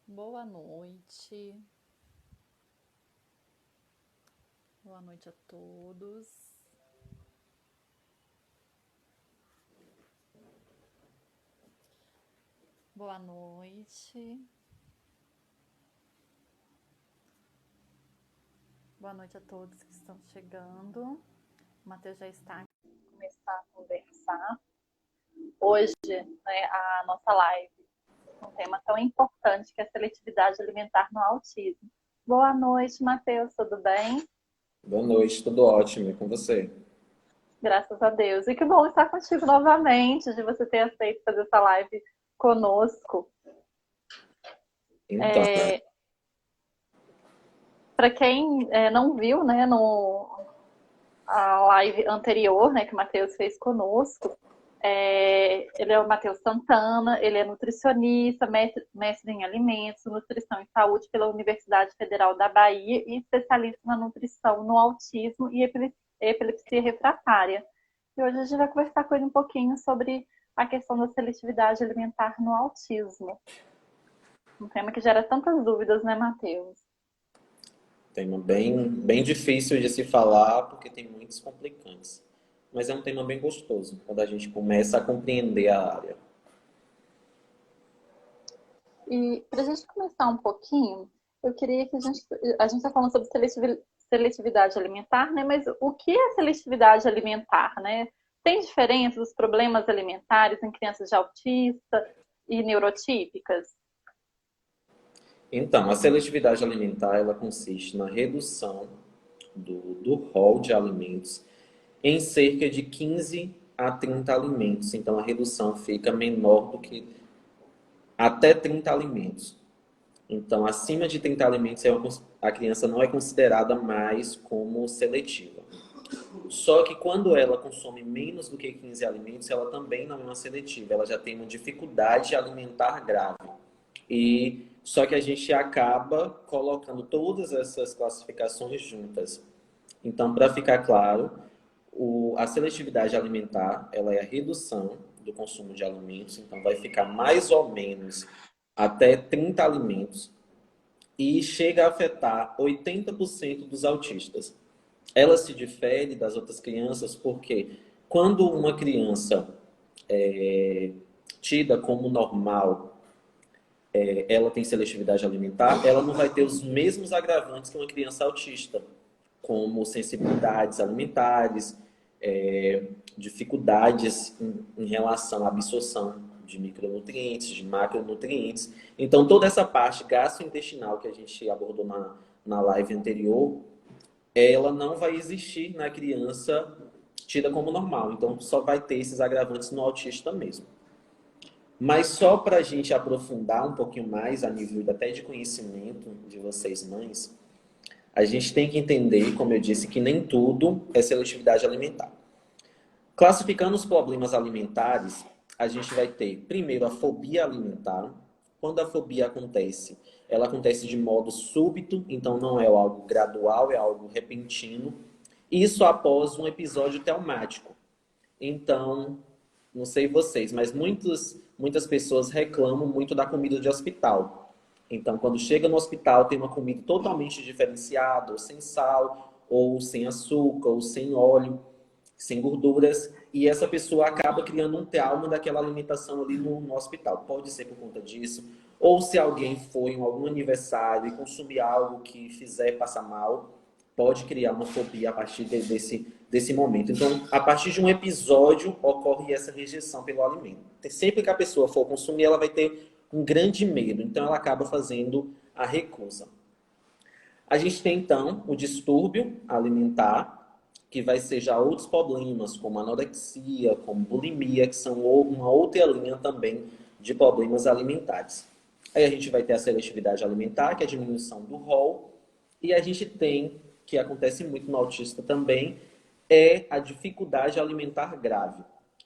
Boa noite. Boa noite a todos. Boa noite. Boa noite a todos que estão chegando. O Matheus já está aqui para começar a conversar. Hoje, a nossa live, um tema tão importante que é a seletividade alimentar no autismo. Boa noite, Matheus, tudo bem? Boa noite, tudo ótimo, e com você? Graças a Deus. E que bom estar contigo novamente, de você ter aceito fazer essa live conosco. Então, Para quem não viu, né, a live anterior, né, que o Matheus fez conosco, ele é o Matheus Santana, ele é nutricionista, mestre em alimentos, nutrição e saúde pela Universidade Federal da Bahia e especialista na nutrição no autismo e epilepsia refratária. E hoje a gente vai conversar com ele um pouquinho sobre a questão da seletividade alimentar no autismo. Um tema que gera tantas dúvidas, né, Matheus? tema bem difícil de se falar, porque tem muitos complicantes. Mas é um tema bem gostoso, quando a gente começa a compreender a área. E para a gente começar um pouquinho, eu queria que a gente está falando sobre seletividade alimentar, né? Mas o que é seletividade alimentar, né? Tem diferença dos problemas alimentares em crianças de autista e neurotípicas? Então, a seletividade alimentar, ela consiste na redução do rol de alimentos em cerca de 15 a 30 alimentos. Então, a redução fica menor do que até 30 alimentos. Então, acima de 30 alimentos, a criança não é considerada mais como seletiva. Só que quando ela consome menos do que 15 alimentos, ela também não é uma seletiva, ela já tem uma dificuldade alimentar grave. E só que a gente acaba colocando todas essas classificações juntas. Então, para ficar claro, a seletividade alimentar, ela é a redução do consumo de alimentos, então vai ficar mais ou menos até 30 alimentos e chega a afetar 80% dos autistas. Ela se difere das outras crianças porque quando uma criança é tida como normal, ela tem seletividade alimentar, ela não vai ter os mesmos agravantes que uma criança autista, como sensibilidades alimentares, dificuldades em relação à absorção de micronutrientes, de macronutrientes. Então, toda essa parte gastrointestinal que a gente abordou na live anterior, ela não vai existir na criança tida como normal. Então, só vai ter esses agravantes no autista mesmo. Mas só para a gente aprofundar um pouquinho mais a nível até de conhecimento de vocês mães, a gente tem que entender, como eu disse, que nem tudo é seletividade alimentar. Classificando os problemas alimentares, a gente vai ter, primeiro, a fobia alimentar. Quando a fobia acontece, ela acontece de modo súbito, então não é algo gradual, é algo repentino. Isso após um episódio traumático. Então, não sei vocês, mas muitas pessoas reclamam muito da comida de hospital. Então, quando chega no hospital, tem uma comida totalmente diferenciada, ou sem sal, ou sem açúcar, ou sem óleo, sem gorduras, e essa pessoa acaba criando um trauma daquela alimentação ali no hospital. Pode ser por conta disso, ou se alguém foi em algum aniversário e consumir algo que fizer passar mal, pode criar uma fobia a partir desse momento. Então, a partir de um episódio, ocorre essa rejeição pelo alimento. Sempre que a pessoa for consumir, ela vai ter um grande medo, então ela acaba fazendo a recusa. A gente tem, então, o distúrbio alimentar, que vai ser já outros problemas, como anorexia, como bulimia, que são uma outra linha também de problemas alimentares. Aí a gente vai ter a seletividade alimentar, que é a diminuição do rol, e a gente tem, que acontece muito no autista também, é a dificuldade alimentar grave,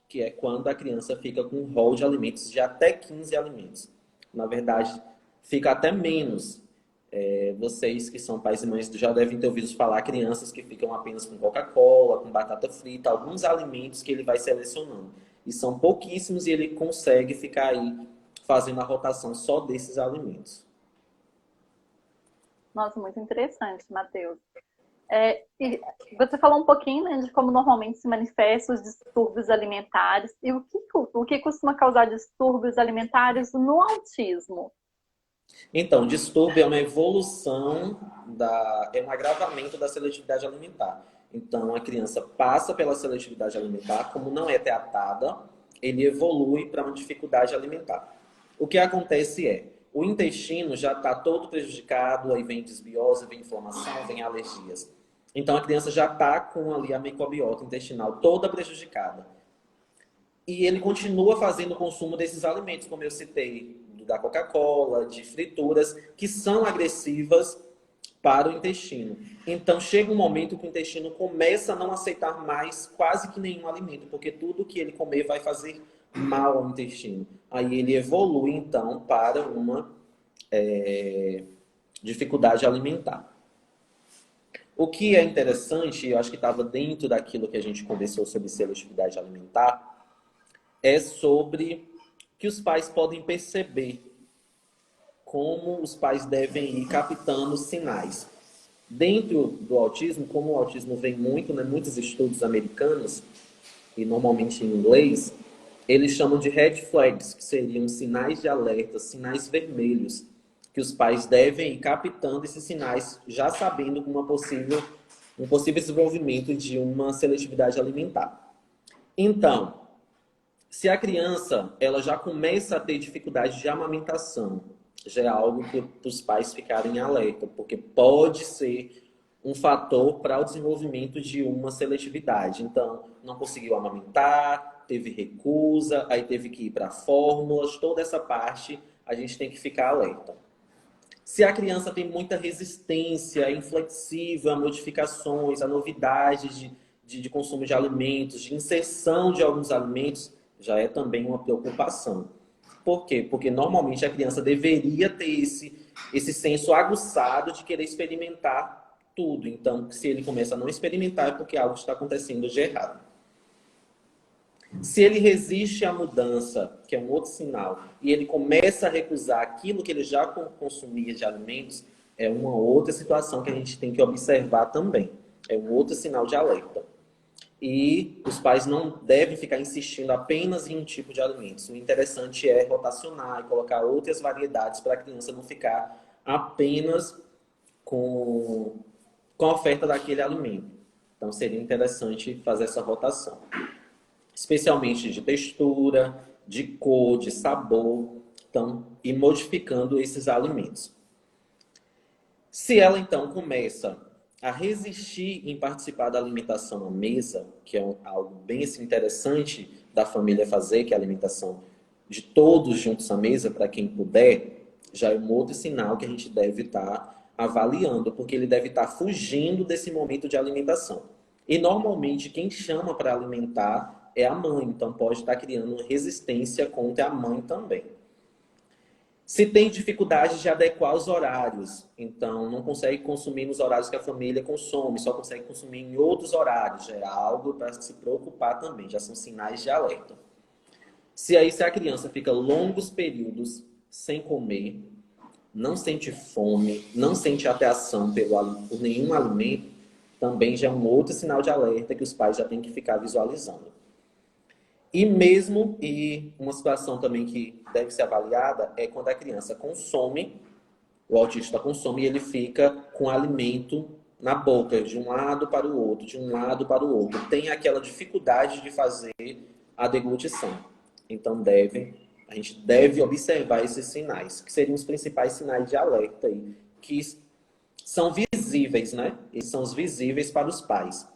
que é quando a criança fica com um rol de alimentos de até 15 alimentos. Na verdade, fica até menos. Vocês que são pais e mães já devem ter ouvido falar crianças que ficam apenas com Coca-Cola, com batata frita, alguns alimentos que ele vai selecionando. E são pouquíssimos e ele consegue ficar aí fazendo a rotação só desses alimentos. Nossa, muito interessante, Matheus. E você falou um pouquinho, né, de como normalmente se manifestam os distúrbios alimentares e o que costuma causar distúrbios alimentares no autismo. Então, distúrbio é uma evolução é um agravamento da seletividade alimentar. Então, a criança passa pela seletividade alimentar, como não é tratada, ele evolui para uma dificuldade alimentar. O que acontece é, o intestino já está todo prejudicado, aí vem desbiose, vem inflamação, vem alergias. Então, a criança já está com ali a microbiota intestinal toda prejudicada. E ele continua fazendo o consumo desses alimentos, como eu citei, da Coca-Cola, de frituras, que são agressivas para o intestino. Então, chega um momento que o intestino começa a não aceitar mais quase que nenhum alimento, porque tudo que ele comer vai fazer mal ao intestino. Aí ele evolui, então, para uma dificuldade alimentar. O que é interessante, eu acho que estava dentro daquilo que a gente conversou sobre seletividade alimentar, é sobre que os pais podem perceber como os pais devem ir captando sinais. Dentro do autismo, como o autismo vem muito, né, muitos estudos americanos, e normalmente em inglês, eles chamam de red flags, que seriam sinais de alerta, sinais vermelhos, que os pais devem ir captando esses sinais, já sabendo um possível desenvolvimento de uma seletividade alimentar. Então, se a criança ela já começa a ter dificuldade de amamentação, já é algo para os pais ficarem em alerta, porque pode ser um fator para o desenvolvimento de uma seletividade. Então, não conseguiu amamentar, teve recusa, aí teve que ir para fórmulas, toda essa parte a gente tem que ficar alerta. Se a criança tem muita resistência, é inflexível a modificações, a novidades de consumo de alimentos, de inserção de alguns alimentos, já é também uma preocupação. Por quê? Porque normalmente a criança deveria ter esse senso aguçado de querer experimentar tudo. Então, se ele começa a não experimentar, é porque algo está acontecendo de errado. Se ele resiste à mudança, que é um outro sinal, e ele começa a recusar aquilo que ele já consumia de alimentos, é uma outra situação que a gente tem que observar também. É um outro sinal de alerta. E os pais não devem ficar insistindo apenas em um tipo de alimentos. O interessante é rotacionar e colocar outras variedades para a criança não ficar apenas com, com a oferta daquele alimento. Então seria interessante fazer essa rotação, especialmente de textura, de cor, de sabor, então, e modificando esses alimentos. Se ela então começa a resistir em participar da alimentação à mesa, que é algo bem assim, interessante da família fazer, que é a alimentação de todos juntos à mesa, para quem puder, já é um outro sinal que a gente deve estar avaliando, porque ele deve estar fugindo desse momento de alimentação. E normalmente quem chama para alimentar é a mãe, então pode estar criando resistência contra a mãe também. Se tem dificuldade de adequar os horários, então não consegue consumir nos horários que a família consome, só consegue consumir em outros horários, já é algo para se preocupar também, já são sinais de alerta. Se a criança fica longos períodos sem comer, não sente fome, não sente atração por nenhum alimento, também já é um outro sinal de alerta que os pais já têm que ficar visualizando. E uma situação também que deve ser avaliada é quando a criança consome, o autista consome e ele fica com alimento na boca, de um lado para o outro, de um lado para o outro. Tem aquela dificuldade de fazer a deglutição. Então a gente deve observar esses sinais, que seriam os principais sinais de alerta aí, que são visíveis, né? E são os visíveis para os pais,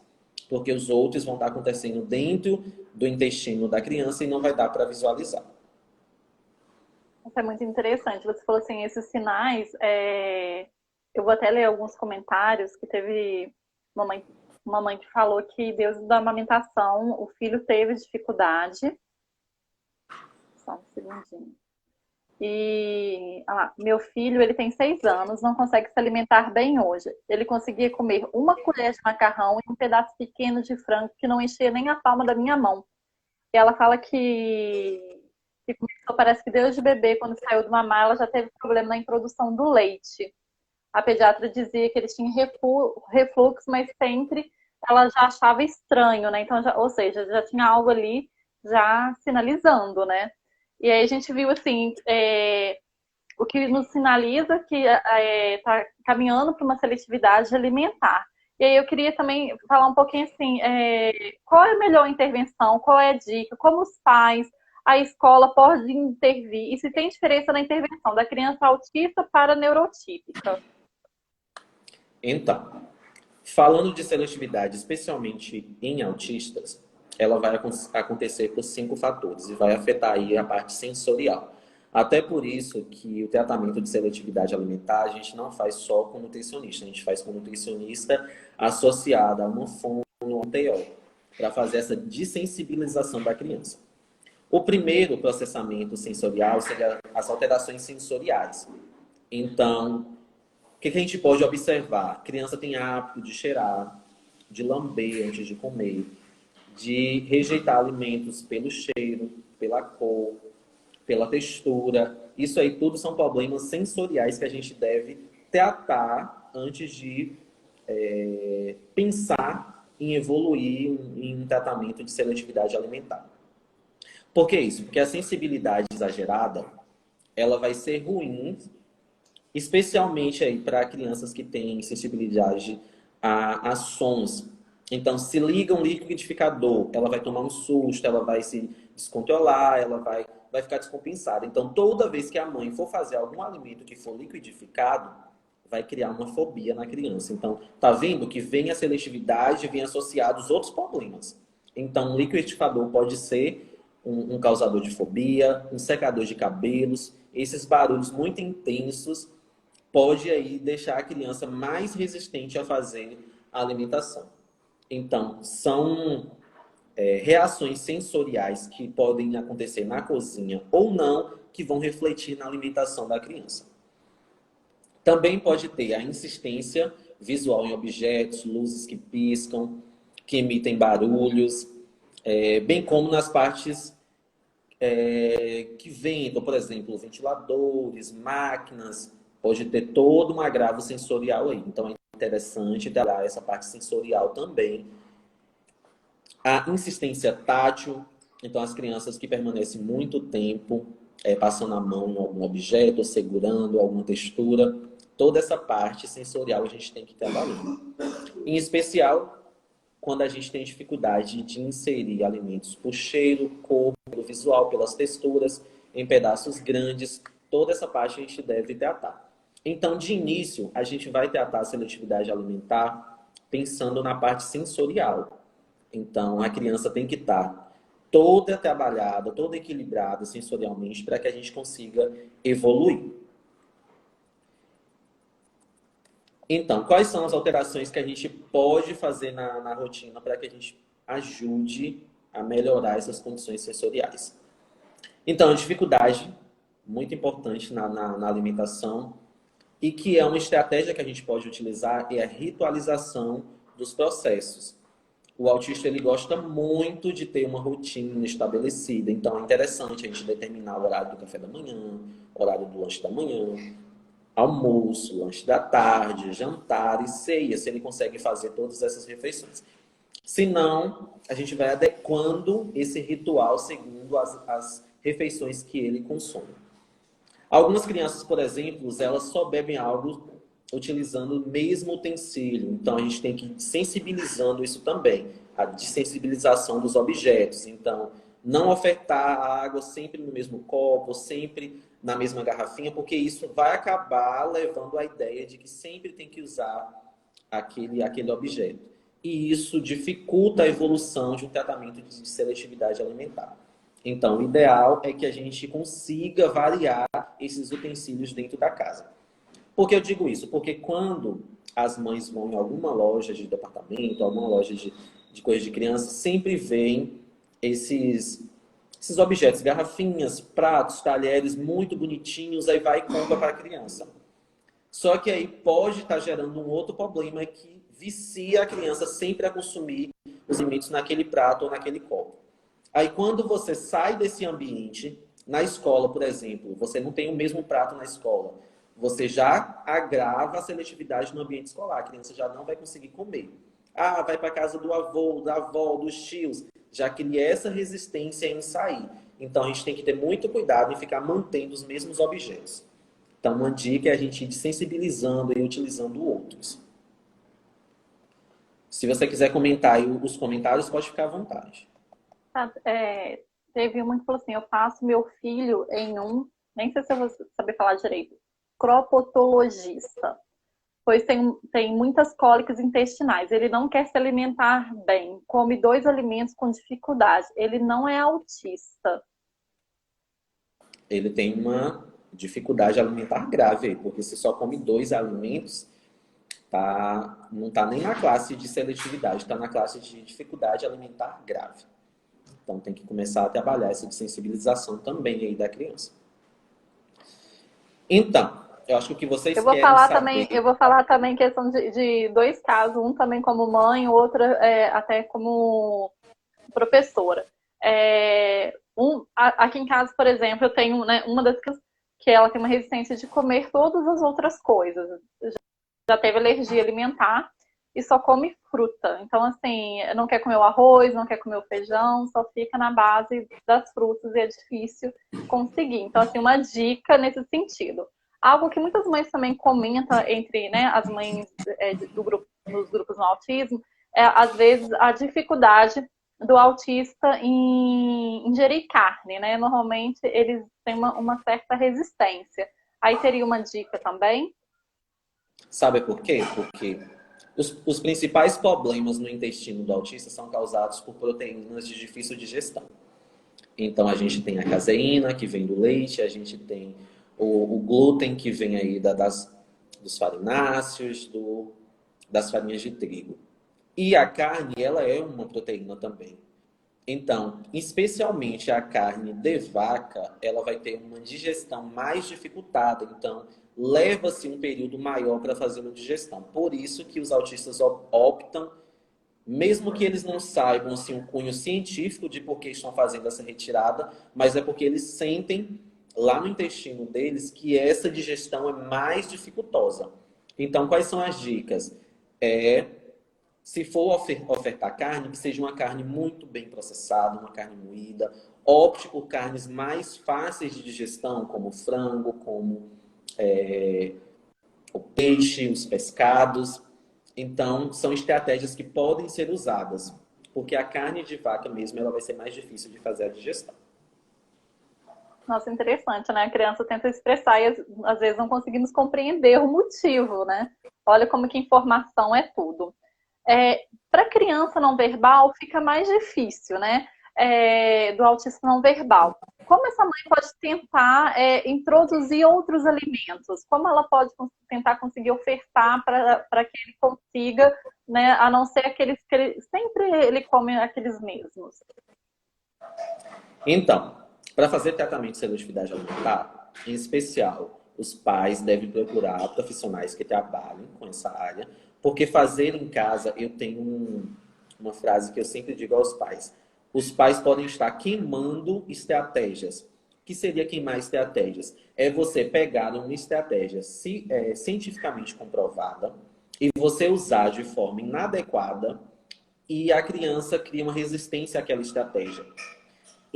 porque os outros vão estar acontecendo dentro do intestino da criança e não vai dar para visualizar. Isso é muito interessante. Você falou assim, esses sinais. Eu vou até ler alguns comentários que teve uma mãe que falou que desde a amamentação o filho teve dificuldade. Só um segundinho. Meu filho, ele tem 6 anos, não consegue se alimentar bem hoje. Ele conseguia comer uma colher de macarrão e um pedaço pequeno de frango que não enchia nem a palma da minha mão. E ela fala que começou, parece que desde bebê, quando saiu do mamar, ela já teve problema na introdução do leite. a pediatra dizia que eles tinham refluxo, mas sempre ela já achava estranho, né? Então, ou seja, já tinha algo ali já sinalizando, né? E aí a gente viu, assim, o que nos sinaliza que está caminhando para uma seletividade alimentar. E aí eu queria também falar um pouquinho assim, qual é a melhor intervenção, qual é a dica, como os pais, a escola pode intervir, e se tem diferença na intervenção da criança autista para a neurotípica. Então, falando de seletividade, especialmente em autistas, ela vai acontecer por 5 fatores e vai afetar aí a parte sensorial. Até por isso que o tratamento de seletividade alimentar a gente não faz só com nutricionista, a gente faz com nutricionista associada a uma fono ou um TO, para fazer essa dessensibilização da criança. O primeiro processamento sensorial seria as alterações sensoriais. Então, o que a gente pode observar? A criança tem hábito de cheirar, de lamber antes de comer, de rejeitar alimentos pelo cheiro, pela cor, pela textura. Isso aí tudo são problemas sensoriais que a gente deve tratar antes de pensar em evoluir em um tratamento de seletividade alimentar. Por que isso? Porque a sensibilidade exagerada, ela vai ser ruim, especialmente aí para crianças que têm sensibilidade a sons. Então, se liga um liquidificador, ela vai tomar um susto, ela vai se descontrolar, ela vai ficar descompensada. Então, toda vez que a mãe for fazer algum alimento que for liquidificado, vai criar uma fobia na criança. Então, tá vendo que vem a seletividade, vem associados outros problemas. Então, um liquidificador pode ser um causador de fobia, um secador de cabelos, esses barulhos muito intensos pode aí deixar a criança mais resistente a fazer a alimentação. Então, são reações sensoriais que podem acontecer na cozinha ou não, que vão refletir na alimentação da criança. Também pode ter a insistência visual em objetos, luzes que piscam, que emitem barulhos, bem como nas partes que ventam, por exemplo, ventiladores, máquinas, pode ter todo um agravo sensorial aí. Então é interessante trabalhar essa parte sensorial também. A insistência tátil, então as crianças que permanecem muito tempo passando a mão em algum objeto, segurando alguma textura, toda essa parte sensorial a gente tem que trabalhar. Em especial, quando a gente tem dificuldade de inserir alimentos por cheiro, cor, pelo visual, pelas texturas, em pedaços grandes, toda essa parte a gente deve tratar. Então, de início, a gente vai tratar a seletividade alimentar pensando na parte sensorial. Então, a criança tem que estar toda trabalhada, toda equilibrada sensorialmente para que a gente consiga evoluir. Então, quais são as alterações que a gente pode fazer na rotina para que a gente ajude a melhorar essas condições sensoriais? Então, a dificuldade, muito importante na alimentação, e que é uma estratégia que a gente pode utilizar, é a ritualização dos processos. O autista ele gosta muito de ter uma rotina estabelecida, então é interessante a gente determinar o horário do café da manhã, o horário do lanche da manhã, almoço, lanche da tarde, jantar e ceia, se ele consegue fazer todas essas refeições. Se não, a gente vai adequando esse ritual segundo as refeições que ele consome. Algumas crianças, por exemplo, elas só bebem algo utilizando o mesmo utensílio. Então, a gente tem que ir sensibilizando isso também. A desensibilização dos objetos. Então, não ofertar a água sempre no mesmo copo, sempre na mesma garrafinha, porque isso vai acabar levando à ideia de que sempre tem que usar aquele objeto. E isso dificulta a evolução de um tratamento de seletividade alimentar. Então, o ideal é que a gente consiga variar esses utensílios dentro da casa. Por que eu digo isso? Porque quando as mães vão em alguma loja de departamento, alguma loja de coisa de criança, sempre veem esses objetos, garrafinhas, pratos, talheres muito bonitinhos, aí vai e compra para a criança. Só que aí pode estar gerando um outro problema que vicia a criança sempre a consumir os alimentos naquele prato ou naquele copo. Aí quando você sai desse ambiente, na escola, por exemplo, você não tem o mesmo prato na escola. você já agrava a seletividade no ambiente escolar. A criança já não vai conseguir comer. Ah, vai para casa do avô, da avó, dos tios. Já cria essa resistência em sair. Então, a gente tem que ter muito cuidado em ficar mantendo os mesmos objetos. Então, uma dica é a gente ir sensibilizando e utilizando outros. Se você quiser comentar aí os comentários, pode ficar à vontade. Teve uma que falou assim, eu passo meu filho em um, nem sei se eu vou saber falar direito, cropotologista, pois tem muitas cólicas intestinais. Ele não quer se alimentar bem, come 2 alimentos com dificuldade. Ele não é autista. Ele tem uma dificuldade alimentar grave aí, porque se só come 2 alimentos, não está nem na classe de seletividade, está na classe de dificuldade alimentar grave. Então tem que começar a trabalhar essa sensibilização também aí da criança. Então, eu acho que o que vocês querem saber... Eu vou falar também questão de 2 casos, um também como mãe, o outro até como professora. Aqui em casa, por exemplo, eu tenho, né, uma das que ela tem uma resistência de comer todas as outras coisas. Já teve alergia alimentar e só come fruta. Então, assim, não quer comer o arroz, não quer comer o feijão, só fica na base das frutas e é difícil conseguir. Então, assim, uma dica nesse sentido. Algo que muitas mães também comentam entre, né, as mães nos grupos no autismo, às vezes, a dificuldade do autista em ingerir carne, né? Normalmente, eles têm uma certa resistência. Aí teria uma dica também. Sabe por quê? Porque os principais problemas no intestino do autista são causados por proteínas de difícil digestão. Então, a gente tem a caseína, que vem do leite, a gente tem o glúten, que vem aí dos farináceos, das farinhas de trigo. E a carne, ela é uma proteína também. Então, especialmente a carne de vaca, ela vai ter uma digestão mais dificultada. Então, leva-se um período maior para fazer uma digestão. Por isso que os autistas optam, mesmo que eles não saibam assim, o cunho científico de por que estão fazendo essa retirada, mas é porque eles sentem lá no intestino deles que essa digestão é mais dificultosa. Então, quais são as dicas? Se for ofertar carne, que seja uma carne muito bem processada, uma carne moída. Opte por carnes mais fáceis de digestão, como frango, como o peixe, os pescados. Então, são estratégias que podem ser usadas, porque a carne de vaca mesmo ela vai ser mais difícil de fazer a digestão. Nossa, interessante, né? A criança tenta expressar e às vezes não conseguimos compreender o motivo, né? Olha como que informação é tudo. Para criança não verbal fica mais difícil, né? Do autista não verbal. Como essa mãe pode tentar introduzir outros alimentos? Como ela pode tentar conseguir ofertar para que ele consiga, né? A não ser aqueles que sempre ele come aqueles mesmos. Então, para fazer tratamento de seletividade alimentar, em especial, os pais devem procurar profissionais que trabalhem com essa área, porque fazer em casa, eu tenho uma frase que eu sempre digo aos pais. Os pais podem estar queimando estratégias. O que seria queimar estratégias? É você pegar uma estratégia cientificamente comprovada e você usar de forma inadequada e a criança cria uma resistência àquela estratégia.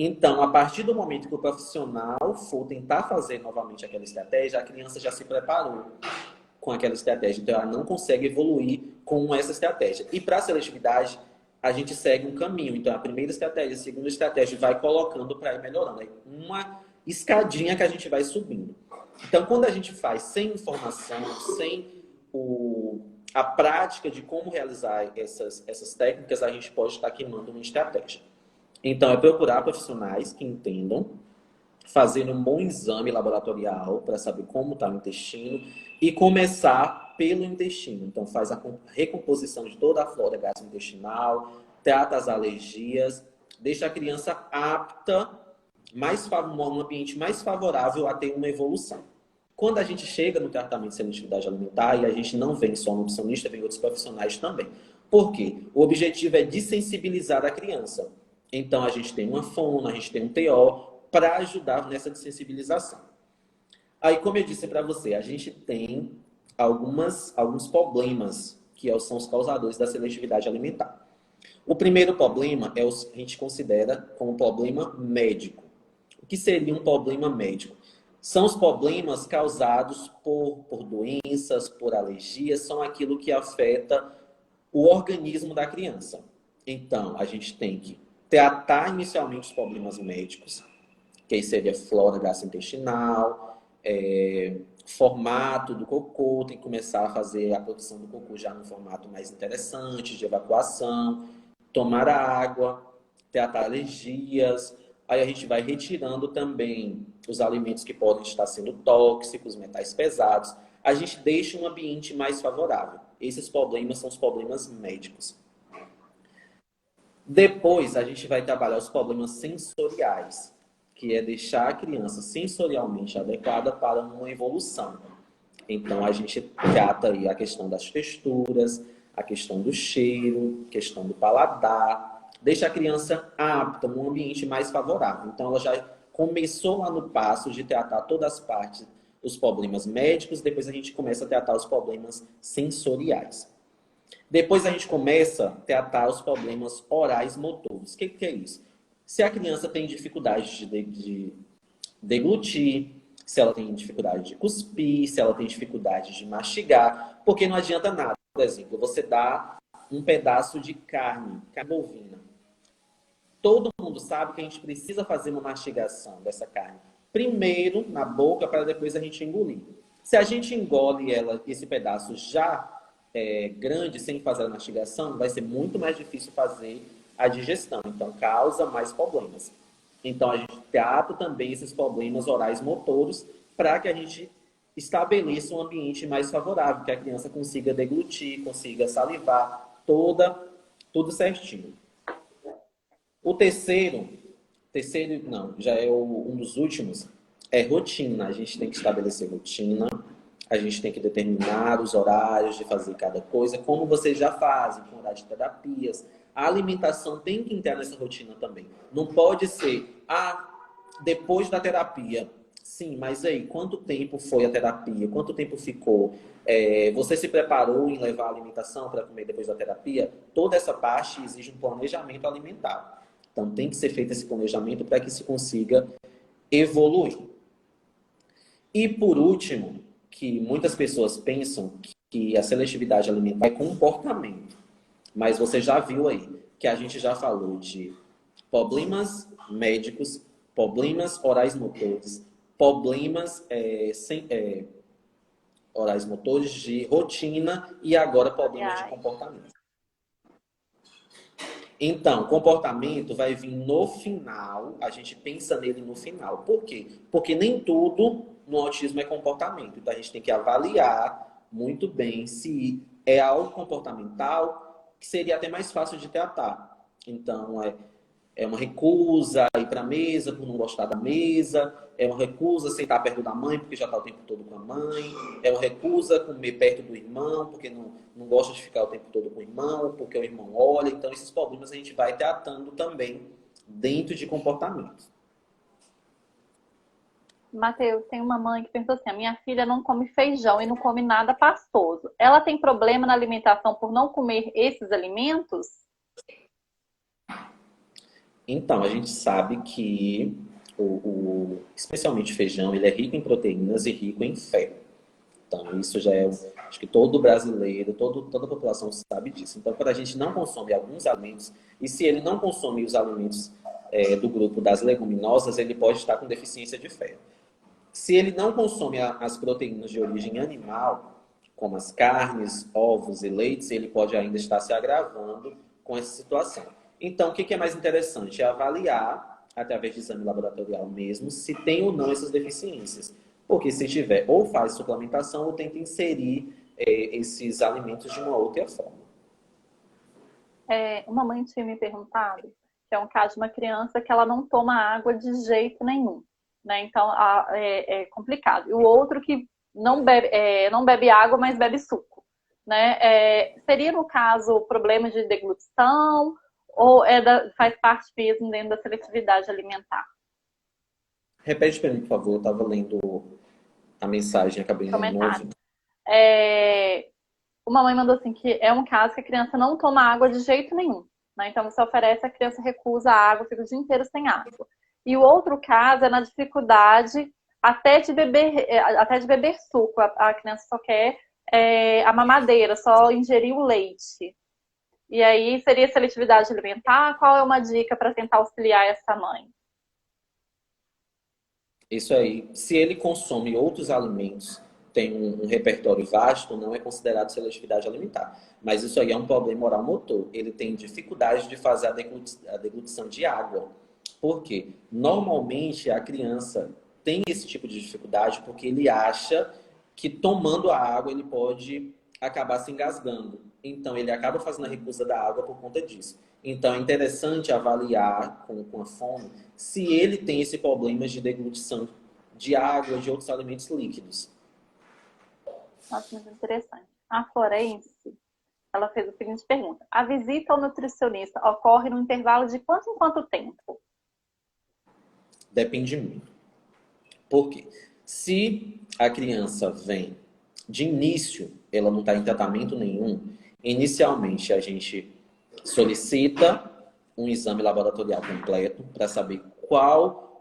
Então, a partir do momento que o profissional for tentar fazer novamente aquela estratégia, a criança já se preparou com aquela estratégia. Então, ela não consegue evoluir com essa estratégia. E para a seletividade, a gente segue um caminho. Então, a primeira estratégia, a segunda estratégia, vai colocando para ir melhorando. É uma escadinha que a gente vai subindo. Então, quando a gente faz sem informação, sem a prática de como realizar essas técnicas, a gente pode estar queimando uma estratégia. Então, é procurar profissionais que entendam, fazer um bom exame laboratorial para saber como está o intestino e começar pelo intestino. Então, faz a recomposição de toda a flora gastrointestinal, trata as alergias, deixa a criança apta, um ambiente mais favorável a ter uma evolução. Quando a gente chega no tratamento de seletividade alimentar, e a gente não vem só no nutricionista, vem outros profissionais também. Por quê? O objetivo é desensibilizar a criança. Então, a gente tem uma fono, a gente tem um TO para ajudar nessa desensibilização. Aí, como eu disse para você, a gente tem alguns problemas são os causadores da seletividade alimentar. O primeiro problema a gente considera como problema médico. O que seria um problema médico? São os problemas causados por doenças, por alergias, são aquilo que afeta o organismo da criança. Então, a gente tem que tratar inicialmente os problemas médicos, que aí seria flora gastrointestinal, formato do cocô, tem que começar a fazer a produção do cocô já num formato mais interessante, de evacuação, tomar água, tratar alergias. Aí a gente vai retirando também os alimentos que podem estar sendo tóxicos, metais pesados. A gente deixa um ambiente mais favorável. Esses problemas são os problemas médicos. Depois, a gente vai trabalhar os problemas sensoriais, que é deixar a criança sensorialmente adequada para uma evolução. Então, a gente trata aí a questão das texturas, a questão do cheiro, a questão do paladar, deixa a criança apta num ambiente mais favorável. Então, ela já começou lá no passo de tratar todas as partes, os problemas médicos, depois a gente começa a tratar os problemas sensoriais. Depois a gente começa a tratar os problemas orais motores. O que é isso? Se a criança tem dificuldade de deglutir, se ela tem dificuldade de cuspir, se ela tem dificuldade de mastigar, porque não adianta nada. Por exemplo, você dá um pedaço de carne bovina. Todo mundo sabe que a gente precisa fazer uma mastigação dessa carne. Primeiro na boca, para depois a gente engolir. Se a gente engole esse pedaço já grande, sem fazer a mastigação, vai ser muito mais difícil fazer a digestão. Então, causa mais problemas. Então, a gente trata também esses problemas orais motores para que a gente estabeleça um ambiente mais favorável, que a criança consiga deglutir, consiga salivar, tudo certinho. O terceiro não, já é um dos últimos, é rotina. A gente tem que estabelecer rotina, a gente tem que determinar os horários de fazer cada coisa, como vocês já fazem, com horário de terapias. A alimentação tem que entrar nessa rotina também. Não pode ser, depois da terapia. Sim, mas aí, quanto tempo foi a terapia? Quanto tempo ficou? Você se preparou em levar a alimentação para comer depois da terapia? Toda essa parte exige um planejamento alimentar. Então, tem que ser feito esse planejamento para que se consiga evoluir. E, por último, que muitas pessoas pensam que a seletividade alimentar é comportamento. Mas você já viu aí que a gente já falou de problemas médicos, problemas orais motores, problemas orais motores de rotina e agora problemas de comportamento. Então, comportamento vai vir no final, a gente pensa nele no final. Por quê? Porque nem tudo no autismo é comportamento. Então, a gente tem que avaliar muito bem se é algo comportamental, que seria até mais fácil de tratar. Então, é uma recusa a ir para a mesa por não gostar da mesa, é uma recusa a sentar perto da mãe porque já está o tempo todo com a mãe, é uma recusa a comer perto do irmão porque não gosta de ficar o tempo todo com o irmão, porque o irmão olha. Então, esses problemas a gente vai tratando também dentro de comportamento. Matheus, tem uma mãe que pensou assim: a minha filha não come feijão e não come nada pastoso. Ela tem problema na alimentação por não comer esses alimentos? Então, a gente sabe que especialmente o feijão, ele é rico em proteínas e rico em ferro. Então, isso já acho que todo brasileiro, toda a população sabe disso. Então, quando a gente não consome alguns alimentos, e se ele não consome os alimentos do grupo das leguminosas, ele pode estar com deficiência de ferro. Se ele não consome as proteínas de origem animal, como as carnes, ovos e leites, ele pode ainda estar se agravando com essa situação. Então, o que é mais interessante? É avaliar, através de exame laboratorial mesmo, se tem ou não essas deficiências. Porque se tiver, ou faz suplementação, ou tenta inserir esses alimentos de uma outra forma. Uma mãe tinha me perguntado que é um caso de uma criança que ela não toma água de jeito nenhum, né? Então, é complicado. E o outro que não bebe água, mas bebe suco, né? Seria, no caso, problema de deglutição ou faz parte mesmo dentro da seletividade alimentar? Repete para mim, por favor. Eu estava lendo A mensagem acabei não comentário. ouvindo. É, uma mãe mandou assim que é um caso que a criança não toma água de jeito nenhum, né? Então você oferece, a criança recusa a água, fica o dia inteiro sem água. E o outro caso é na dificuldade até de beber suco. A criança só quer a mamadeira, só ingerir o leite. E aí seria seletividade alimentar? Qual é uma dica para tentar auxiliar essa mãe? Isso aí, se ele consome outros alimentos, tem um repertório vasto, não é considerado seletividade alimentar. Mas isso aí é um problema oral motor. Ele tem dificuldade de fazer a deglutição de água. Por quê? Normalmente a criança tem esse tipo de dificuldade porque ele acha que tomando a água ele pode acabar se engasgando. Então ele acaba fazendo a recusa da água por conta disso. Então é interessante avaliar com a fome se ele tem esse problema de deglutição de água e de outros alimentos líquidos. Nossa, muito interessante. A Florence, ela fez a seguinte pergunta: a visita ao nutricionista ocorre no intervalo de quanto em quanto tempo? Depende muito. Por quê? Se a criança vem de início, ela não está em tratamento nenhum, inicialmente a gente solicita um exame laboratorial completo para saber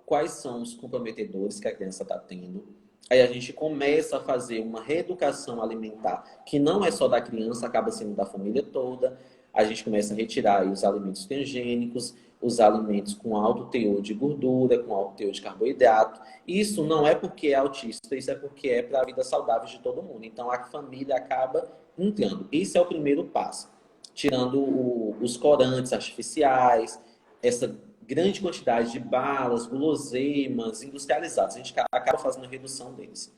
quais são os comprometedores que a criança está tendo. Aí a gente começa a fazer uma reeducação alimentar, que não é só da criança, acaba sendo da família toda. A gente começa a retirar aí os alimentos transgênicos, os alimentos com alto teor de gordura, com alto teor de carboidrato. Isso não é porque é autista, isso é porque é para a vida saudável de todo mundo. Então a família acaba entrando. Esse é o primeiro passo. Tirando os corantes artificiais, essa grande quantidade de balas, guloseimas, industrializados. A gente acaba fazendo a redução deles.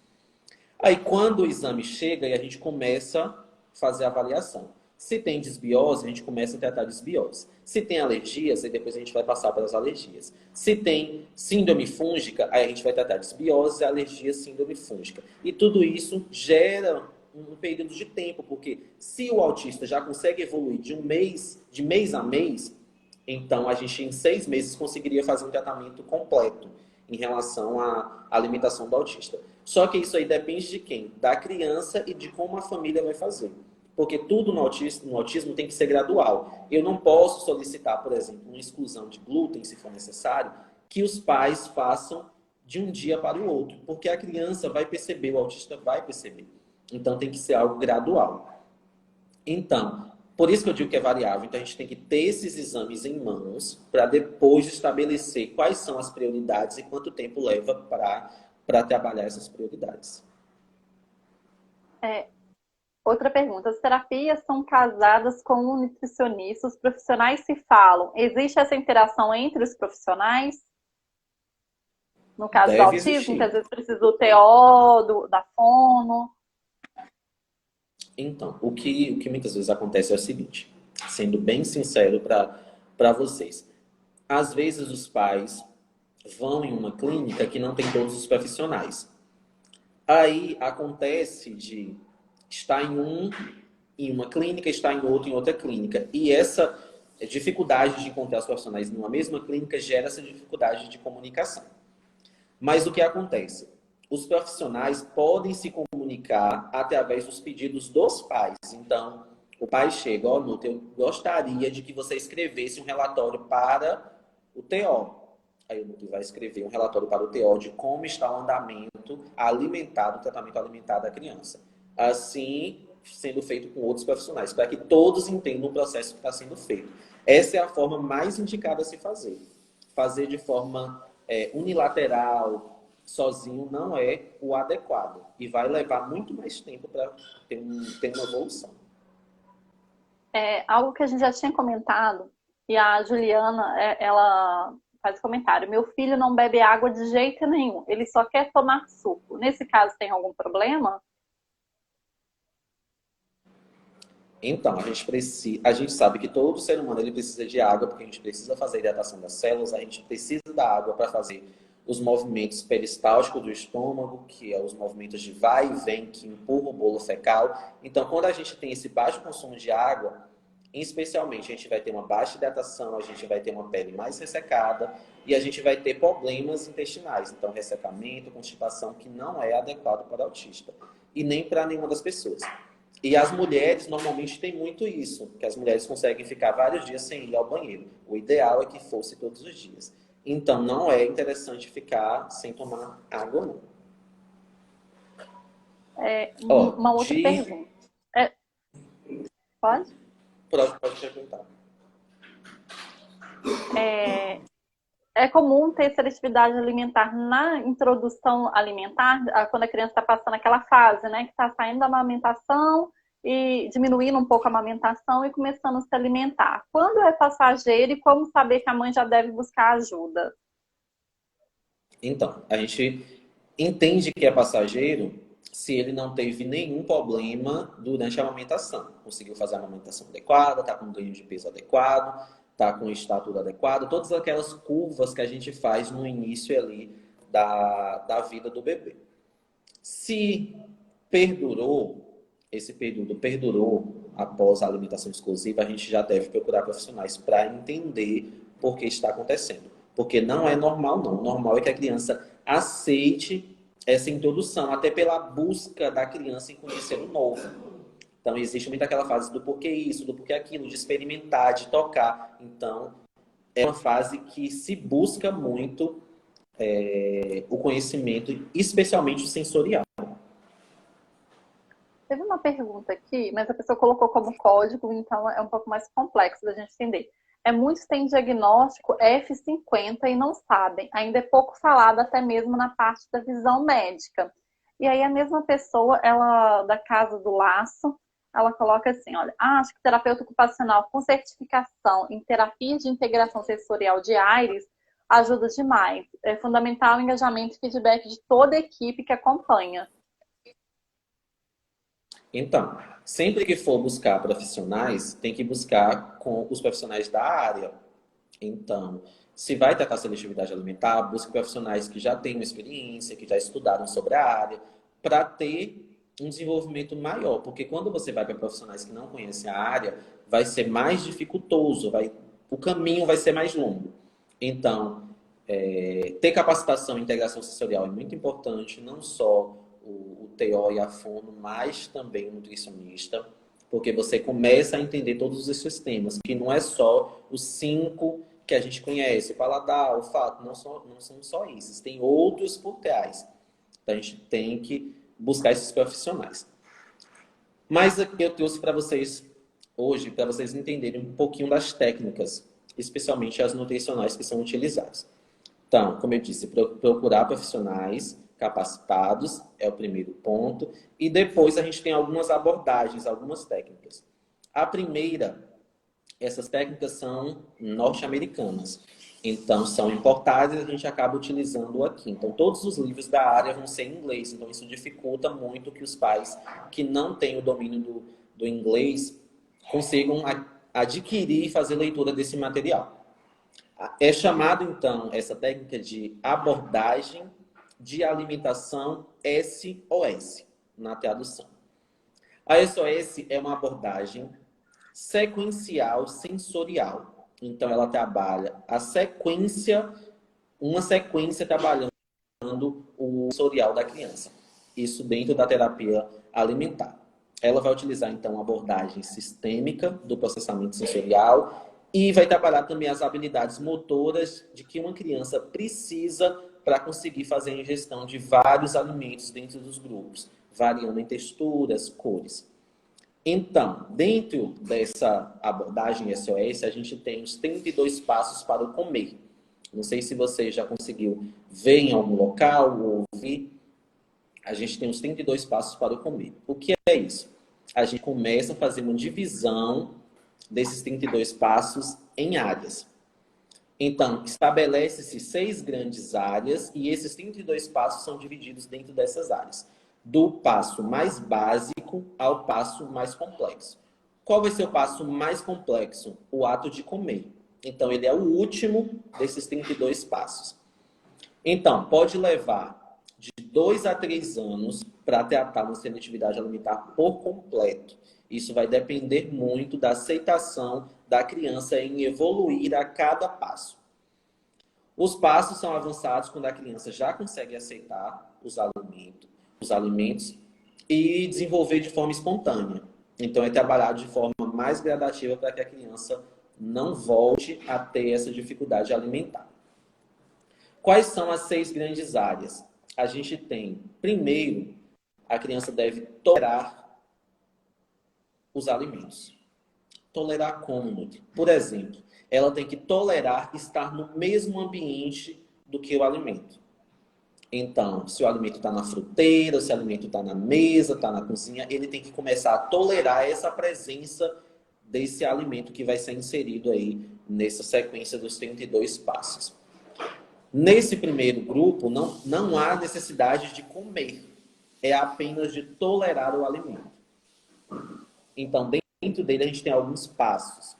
Aí, quando o exame chega, e a gente começa a fazer a avaliação. Se tem desbiose, a gente começa a tratar desbiose. Se tem alergias, aí depois a gente vai passar pelas alergias. Se tem síndrome fúngica, aí a gente vai tratar desbiose, alergia, síndrome fúngica. E tudo isso gera um período de tempo, porque se o autista já consegue evoluir de mês a mês, então a gente em 6 meses conseguiria fazer um tratamento completo em relação à alimentação do autista. Só que isso aí depende de quem? Da criança e de como a família vai fazer. Porque tudo no autismo tem que ser gradual. Eu não posso solicitar, por exemplo, uma exclusão de glúten, se for necessário, que os pais façam de um dia para o outro. Porque a criança vai perceber, o autista vai perceber. Então tem que ser algo gradual. Então, por isso que eu digo que é variável. Então a gente tem que ter esses exames em mãos para depois estabelecer quais são as prioridades e quanto tempo leva para trabalhar essas prioridades. Outra pergunta: as terapias são casadas com um nutricionista, os profissionais se falam. Existe essa interação entre os profissionais? No caso do Deve autismo, que existir. às vezes precisa do TO, da fono. Então, o que muitas vezes acontece é o seguinte, sendo bem sincero para vocês. Às vezes os pais vão em uma clínica que não tem todos os profissionais. Aí acontece de estar em uma clínica, estar em outra clínica. E essa dificuldade de encontrar os profissionais numa mesma clínica gera essa dificuldade de comunicação. Mas o que acontece? Os profissionais podem se comunicar através dos pedidos dos pais. Então, o pai chega, ó, Nuta, eu gostaria de que você escrevesse um relatório para o TO. Aí o Nuta vai escrever um relatório para o TO de como está o andamento alimentar, o tratamento alimentar da criança. Assim, sendo feito com outros profissionais, para que todos entendam o processo que está sendo feito. Essa é a forma mais indicada a se fazer. Fazer de forma unilateral, sozinho, não é o adequado. E vai levar muito mais tempo para ter uma evolução. Algo que a gente já tinha comentado, e a Juliana, ela faz comentário: meu filho não bebe água de jeito nenhum, ele só quer tomar suco. Nesse caso, tem algum problema? Então, a gente sabe que todo ser humano ele precisa de água, porque a gente precisa fazer a hidratação das células, a gente precisa da água para fazer os movimentos peristálticos do estômago, que é os movimentos de vai e vem que empurra o bolo fecal. Então, quando a gente tem esse baixo consumo de água, Especialmente, a gente vai ter uma baixa hidratação, a gente vai ter uma pele mais ressecada e a gente vai ter problemas intestinais. Então, ressecamento, constipação, que não é adequado para o autista e nem para nenhuma das pessoas. E as mulheres normalmente têm muito isso, que as mulheres conseguem ficar vários dias sem ir ao banheiro. O ideal é que fosse todos os dias. Então, não é interessante ficar sem tomar água, não. Uma outra pergunta. Pode? Pode perguntar. É comum ter seletividade alimentar na introdução alimentar, quando a criança está passando aquela fase, né? Que está saindo da amamentação e diminuindo um pouco a amamentação e começando a se alimentar. Quando é passageiro e como saber que a mãe já deve buscar ajuda? Então, a gente entende que é passageiro se ele não teve nenhum problema durante a amamentação. Conseguiu fazer a amamentação adequada, está com ganho de peso adequado, está com estatura adequada, todas aquelas curvas que a gente faz no início ali da vida do bebê. Se perdurou, esse período perdurou após a alimentação exclusiva, a gente já deve procurar profissionais para entender por que está acontecendo. Porque não é normal, não. O normal é que a criança aceite essa introdução, até pela busca da criança em conhecer o novo. Então, existe muito aquela fase do porquê isso, do porquê aquilo, de experimentar, de tocar. Então, é uma fase que se busca muito o conhecimento, especialmente o sensorial. Teve uma pergunta aqui, mas a pessoa colocou como código, então é um pouco mais complexo da gente entender. Muitos têm diagnóstico F50 e não sabem. Ainda é pouco falado, até mesmo na parte da visão médica. E aí a mesma pessoa, ela da Casa do Laço, ela coloca assim, olha, acho que terapeuta ocupacional com certificação em terapia de integração sensorial de AIRES ajuda demais. É fundamental o engajamento e feedback de toda a equipe que acompanha. Então, sempre que for buscar profissionais, tem que buscar com os profissionais da área. Então, se vai tratar seletividade alimentar, busque profissionais que já tenham experiência, que já estudaram sobre a área, para ter um desenvolvimento maior. Porque quando você vai para profissionais que não conhecem a área, vai ser mais dificultoso, o caminho vai ser mais longo. Então, ter capacitação em integração sensorial é muito importante, não só o TO e a fono, mas também o nutricionista, porque você começa a entender todos esses sistemas, que não é só os 5 que a gente conhece, o paladar, o olfato, não são só esses, tem outros por trás. Então a gente tem que buscar esses profissionais. Mas aqui eu trouxe para vocês hoje, para vocês entenderem um pouquinho das técnicas, especialmente as nutricionais que são utilizadas. Então, como eu disse, procurar profissionais capacitados é o primeiro ponto. E depois a gente tem algumas abordagens, algumas técnicas. A primeira, essas técnicas são norte-americanas. Então, são importadas e a gente acaba utilizando aqui. Então, todos os livros da área vão ser em inglês. Então, isso dificulta muito que os pais que não têm o domínio do inglês consigam adquirir e fazer leitura desse material. É chamado, então, essa técnica de abordagem de alimentação SOS, na tradução. A SOS é uma abordagem sequencial sensorial. Então, ela trabalha uma sequência trabalhando o sensorial da criança. Isso dentro da terapia alimentar. Ela vai utilizar, então, a abordagem sistêmica do processamento sensorial e vai trabalhar também as habilidades motoras de que uma criança precisa para conseguir fazer a ingestão de vários alimentos dentro dos grupos, variando em texturas, cores. Então, dentro dessa abordagem SOS, a gente tem os 32 passos para o comer. Não sei se você já conseguiu ver em algum local ou ouvir. A gente tem os 32 passos para o comer. O que é isso? A gente começa a fazer uma divisão desses 32 passos em áreas. Então, estabelece-se 6 grandes áreas e esses 32 passos são divididos dentro dessas áreas. Do passo mais básico ao passo mais complexo. Qual vai ser o passo mais complexo? O ato de comer. Então, ele é o último desses 32 passos. Então, pode levar de 2 a 3 anos para tratar uma seletividade alimentar por completo. Isso vai depender muito da aceitação da criança em evoluir a cada passo. Os passos são avançados quando a criança já consegue aceitar os alimentos e desenvolver de forma espontânea. Então, é trabalhado de forma mais gradativa para que a criança não volte a ter essa dificuldade alimentar. Quais são as 6 grandes áreas? A gente tem, primeiro, a criança deve tolerar os alimentos. Tolerar como, Nutri? Por exemplo, ela tem que tolerar estar no mesmo ambiente do que o alimento. Então, se o alimento está na fruteira, se o alimento está na mesa, está na cozinha, ele tem que começar a tolerar essa presença desse alimento que vai ser inserido aí nessa sequência dos 32 passos. Nesse primeiro grupo, não há necessidade de comer. É apenas de tolerar o alimento. Então, dentro dele, a gente tem alguns passos.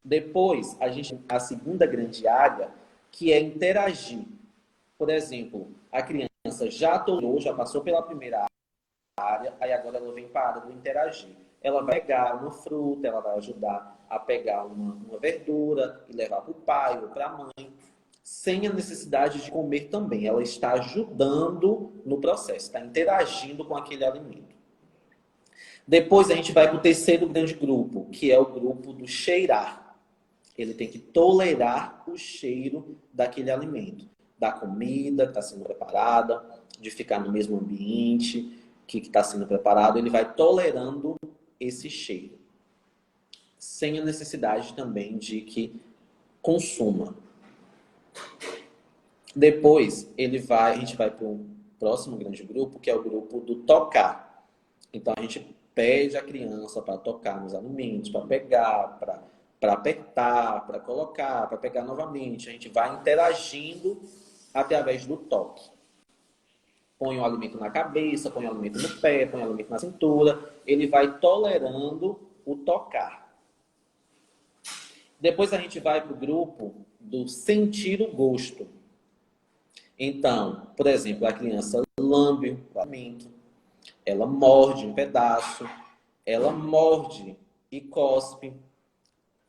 Depois, a segunda grande área, que é interagir. Por exemplo, a criança já tolerou, já passou pela primeira área, aí agora ela vem para a área do interagir. Ela vai pegar uma fruta, ela vai ajudar a pegar uma verdura e levar para o pai ou para a mãe, sem a necessidade de comer também. Ela está ajudando no processo, está interagindo com aquele alimento. Depois a gente vai para o terceiro grande grupo, que é o grupo do cheirar. Ele tem que tolerar o cheiro daquele alimento, da comida que está sendo preparada, de ficar no mesmo ambiente que está sendo preparado. Ele vai tolerando esse cheiro, sem a necessidade também de que consuma. Depois a gente vai para o próximo grande grupo, que é o grupo do tocar. Então a gente pede a criança para tocar nos alimentos, para pegar, para apertar, para colocar, para pegar novamente. A gente vai interagindo através do toque. Põe o alimento na cabeça, põe o alimento no pé, põe o alimento na cintura. Ele vai tolerando o tocar. Depois a gente vai para o grupo do sentir o gosto. Então, por exemplo, a criança lambe o alimento, ela morde um pedaço, ela morde e cospe.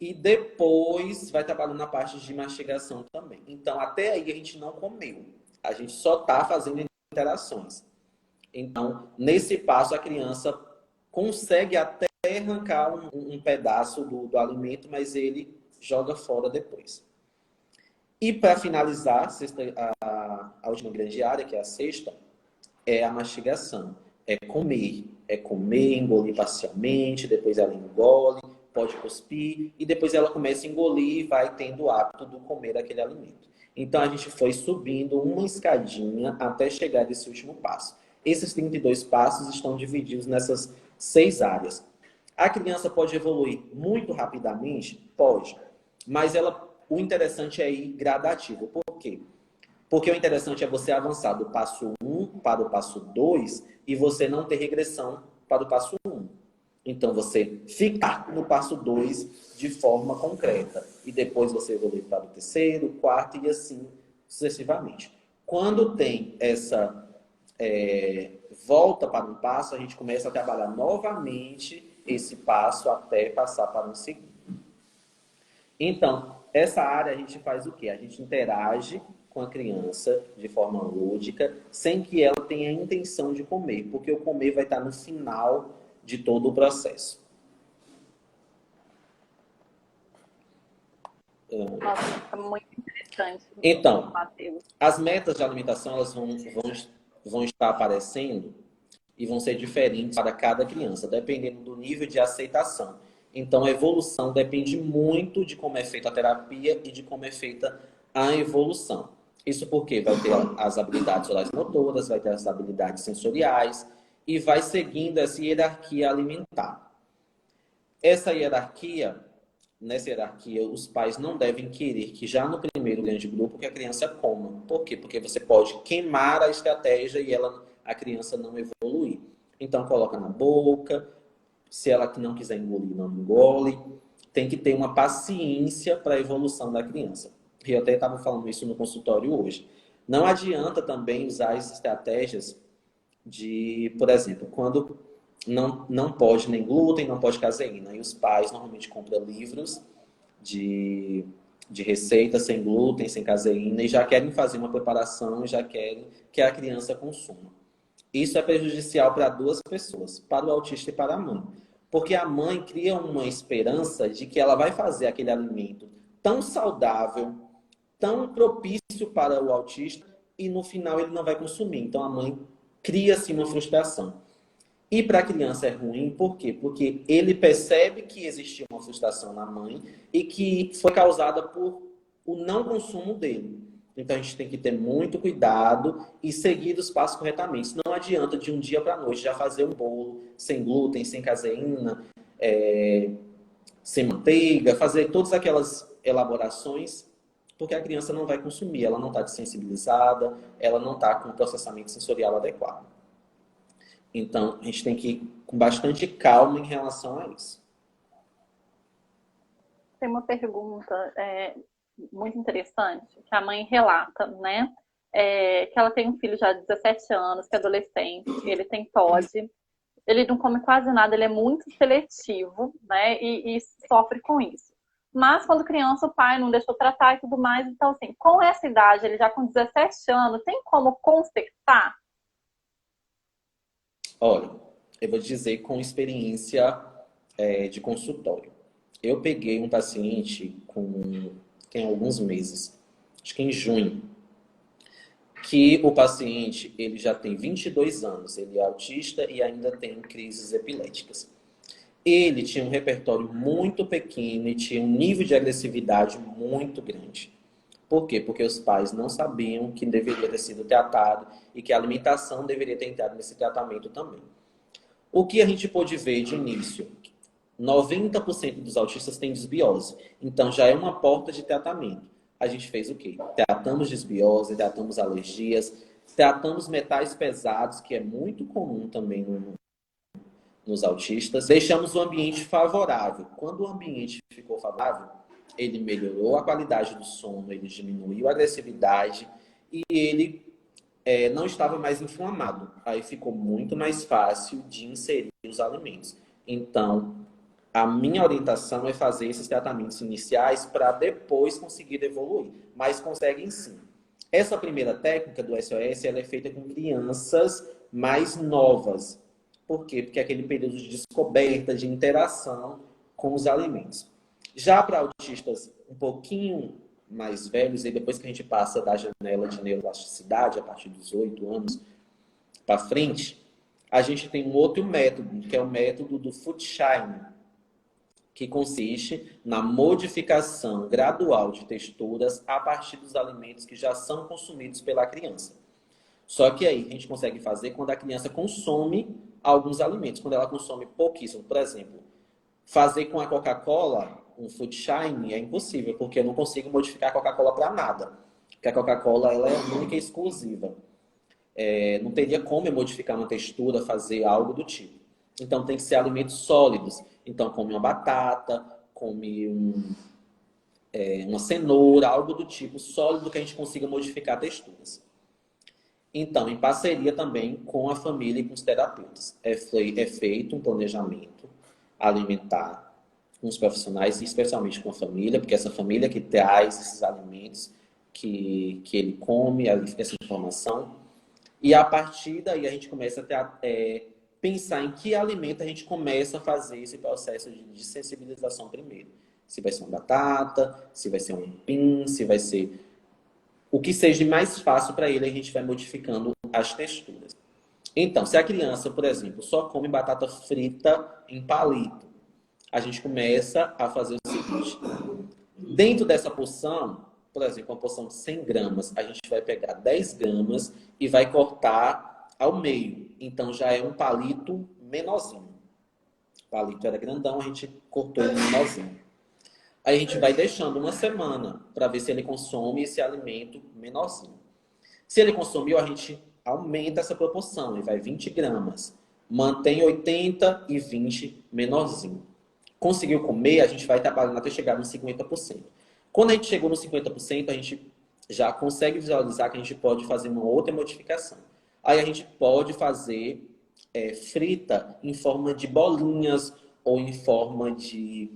E depois vai trabalhando na parte de mastigação também. Então, até aí a gente não comeu. A gente só está fazendo interações. Então, nesse passo, a criança consegue até arrancar um pedaço do alimento, mas ele joga fora depois. E para finalizar, a última grande área, que é a sexta, é a mastigação. É comer, engolir parcialmente, depois ela engole, pode cuspir, e depois ela começa a engolir e vai tendo o hábito de comer aquele alimento. Então, a gente foi subindo uma escadinha até chegar nesse último passo. Esses 32 passos estão divididos nessas 6 áreas. A criança pode evoluir muito rapidamente? Pode. Mas o interessante é ir gradativo. Por quê? Porque o interessante é você avançar do passo 1 para o passo 2 e você não ter regressão para o passo 1. Então, você ficar no passo 2 de forma concreta. E depois você evolui para o terceiro, quarto e assim sucessivamente. Quando tem essa volta para um passo, a gente começa a trabalhar novamente esse passo até passar para um segundo. Então, essa área a gente faz o quê? A gente interage com a criança de forma lúdica, sem que ela tenha a intenção de comer, porque o comer vai estar no final de todo o processo. Nossa, é muito interessante. Então, as metas de alimentação elas vão estar aparecendo e vão ser diferentes para cada criança, dependendo do nível de aceitação. Então, a evolução depende muito de como é feita a terapia e de como é feita a evolução. Isso porque vai ter as habilidades orais motoras, vai ter as habilidades sensoriais e vai seguindo essa hierarquia alimentar. Nessa hierarquia, os pais não devem querer que já no primeiro grande grupo que a criança coma. Por quê? Porque você pode queimar a estratégia e a criança não evoluir. Então, coloca na boca. Se ela não quiser engolir, não engole. Tem que ter uma paciência para a evolução da criança. Eu até estava falando isso no consultório hoje. Não adianta também usar as estratégias de, por exemplo, quando não pode nem glúten, não pode caseína. E os pais normalmente compram livros de receita sem glúten, sem caseína, e já querem fazer uma preparação, e já querem que a criança consuma. Isso é prejudicial para duas pessoas, para o autista e para a mãe. Porque a mãe cria uma esperança de que ela vai fazer aquele alimento tão saudável, tão propício para o autista, e no final ele não vai consumir. Então a mãe cria-se uma frustração. E para a criança é ruim, por quê? Porque ele percebe que existiu uma frustração na mãe e que foi causada por o não consumo dele. Então a gente tem que ter muito cuidado e seguir os passos corretamente. Não adianta de um dia para a noite já fazer um bolo sem glúten, sem caseína, sem manteiga, fazer todas aquelas elaborações, porque a criança não vai consumir, ela não está desensibilizada, ela não está com o processamento sensorial adequado. Então, a gente tem que ir com bastante calma em relação a isso. Tem uma pergunta muito interessante que a mãe relata, né? Que ela tem um filho já de 17 anos, que é adolescente, ele tem TOD, ele não come quase nada, ele é muito seletivo, né? E sofre com isso. Mas quando criança o pai não deixou tratar e tudo mais, então assim, com essa idade, ele já com 17 anos, tem como consertar? Olha, eu vou dizer com experiência de consultório. Eu peguei um paciente tem alguns meses, acho que em junho, que o paciente ele já tem 22 anos, ele é autista e ainda tem crises epiléticas. Ele tinha um repertório muito pequeno e tinha um nível de agressividade muito grande. Por quê? Porque os pais não sabiam que deveria ter sido tratado e que a alimentação deveria ter entrado nesse tratamento também. O que a gente pôde ver de início? 90% dos autistas têm desbiose. Então, já é uma porta de tratamento. A gente fez o quê? Tratamos desbiose, tratamos alergias, tratamos metais pesados, que é muito comum também nos autistas. Deixamos o ambiente favorável. Quando o ambiente ficou favorável, ele melhorou a qualidade do sono, ele diminuiu a agressividade e ele não estava mais inflamado. Aí ficou muito mais fácil de inserir os alimentos. Então, a minha orientação é fazer esses tratamentos iniciais para depois conseguir evoluir. Mas conseguem sim. Essa primeira técnica do SOS ela é feita com crianças mais novas. Por quê? Porque é aquele período de descoberta, de interação com os alimentos. Já para autistas um pouquinho mais velhos, e depois que a gente passa da janela de neuroplasticidade, a partir dos 8 anos para frente, a gente tem um outro método, que é o método do food shine, que consiste na modificação gradual de texturas a partir dos alimentos que já são consumidos pela criança. Só que aí a gente consegue fazer quando a criança consome alguns alimentos, quando ela consome pouquíssimo. Por exemplo, fazer com a Coca-Cola um food shine é impossível, porque eu não consigo modificar a Coca-Cola para nada. Porque a Coca-Cola ela é única e exclusiva. Não teria como eu modificar uma textura, fazer algo do tipo. Então tem que ser alimentos sólidos. Então come uma batata, come uma cenoura, algo do tipo sólido que a gente consiga modificar texturas. Então, em parceria também com a família e com os terapeutas. É feito um planejamento alimentar com os profissionais, especialmente com a família, porque essa família que traz esses alimentos que ele come, essa informação. E a partir daí a gente começa a pensar em que alimento a gente começa a fazer esse processo de desensibilização primeiro. Se vai ser uma batata, se vai ser um aipim, se vai ser o que seja mais fácil para ele, a gente vai modificando as texturas. Então, se a criança, por exemplo, só come batata frita em palito, a gente começa a fazer o seguinte. Dentro dessa porção, por exemplo, uma porção de 100 gramas, a gente vai pegar 10 gramas e vai cortar ao meio. Então, já é um palito menorzinho. O palito era grandão, a gente cortou ele menorzinho. Aí a gente vai deixando uma semana para ver se ele consome esse alimento menorzinho. Se ele consumiu, a gente aumenta essa proporção e vai 20 gramas. Mantém 80 e 20 menorzinho. Conseguiu comer, a gente vai trabalhando até chegar nos 50%. Quando a gente chegou nos 50%, a gente já consegue visualizar que a gente pode fazer uma outra modificação. Aí a gente pode fazer frita em forma de bolinhas ou em forma de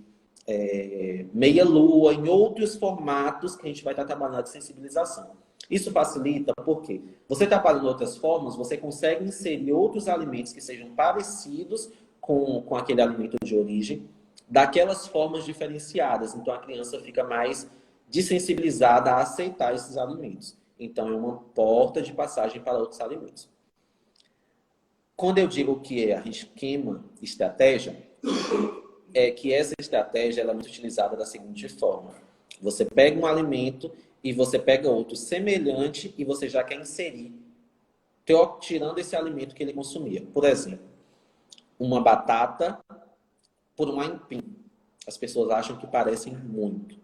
meia-lua, em outros formatos que a gente vai estar trabalhando de sensibilização. Isso facilita porque você trabalhando outras formas, você consegue inserir outros alimentos que sejam parecidos com aquele alimento de origem, daquelas formas diferenciadas. Então a criança fica mais desensibilizada a aceitar esses alimentos. Então é uma porta de passagem para outros alimentos. Quando eu digo que é a esquema estratégia, é que essa estratégia ela é muito utilizada da seguinte forma. Você pega um alimento e você pega outro semelhante e você já quer inserir, tirando esse alimento que ele consumia. Por exemplo, uma batata por um aipim. As pessoas acham que parecem muito.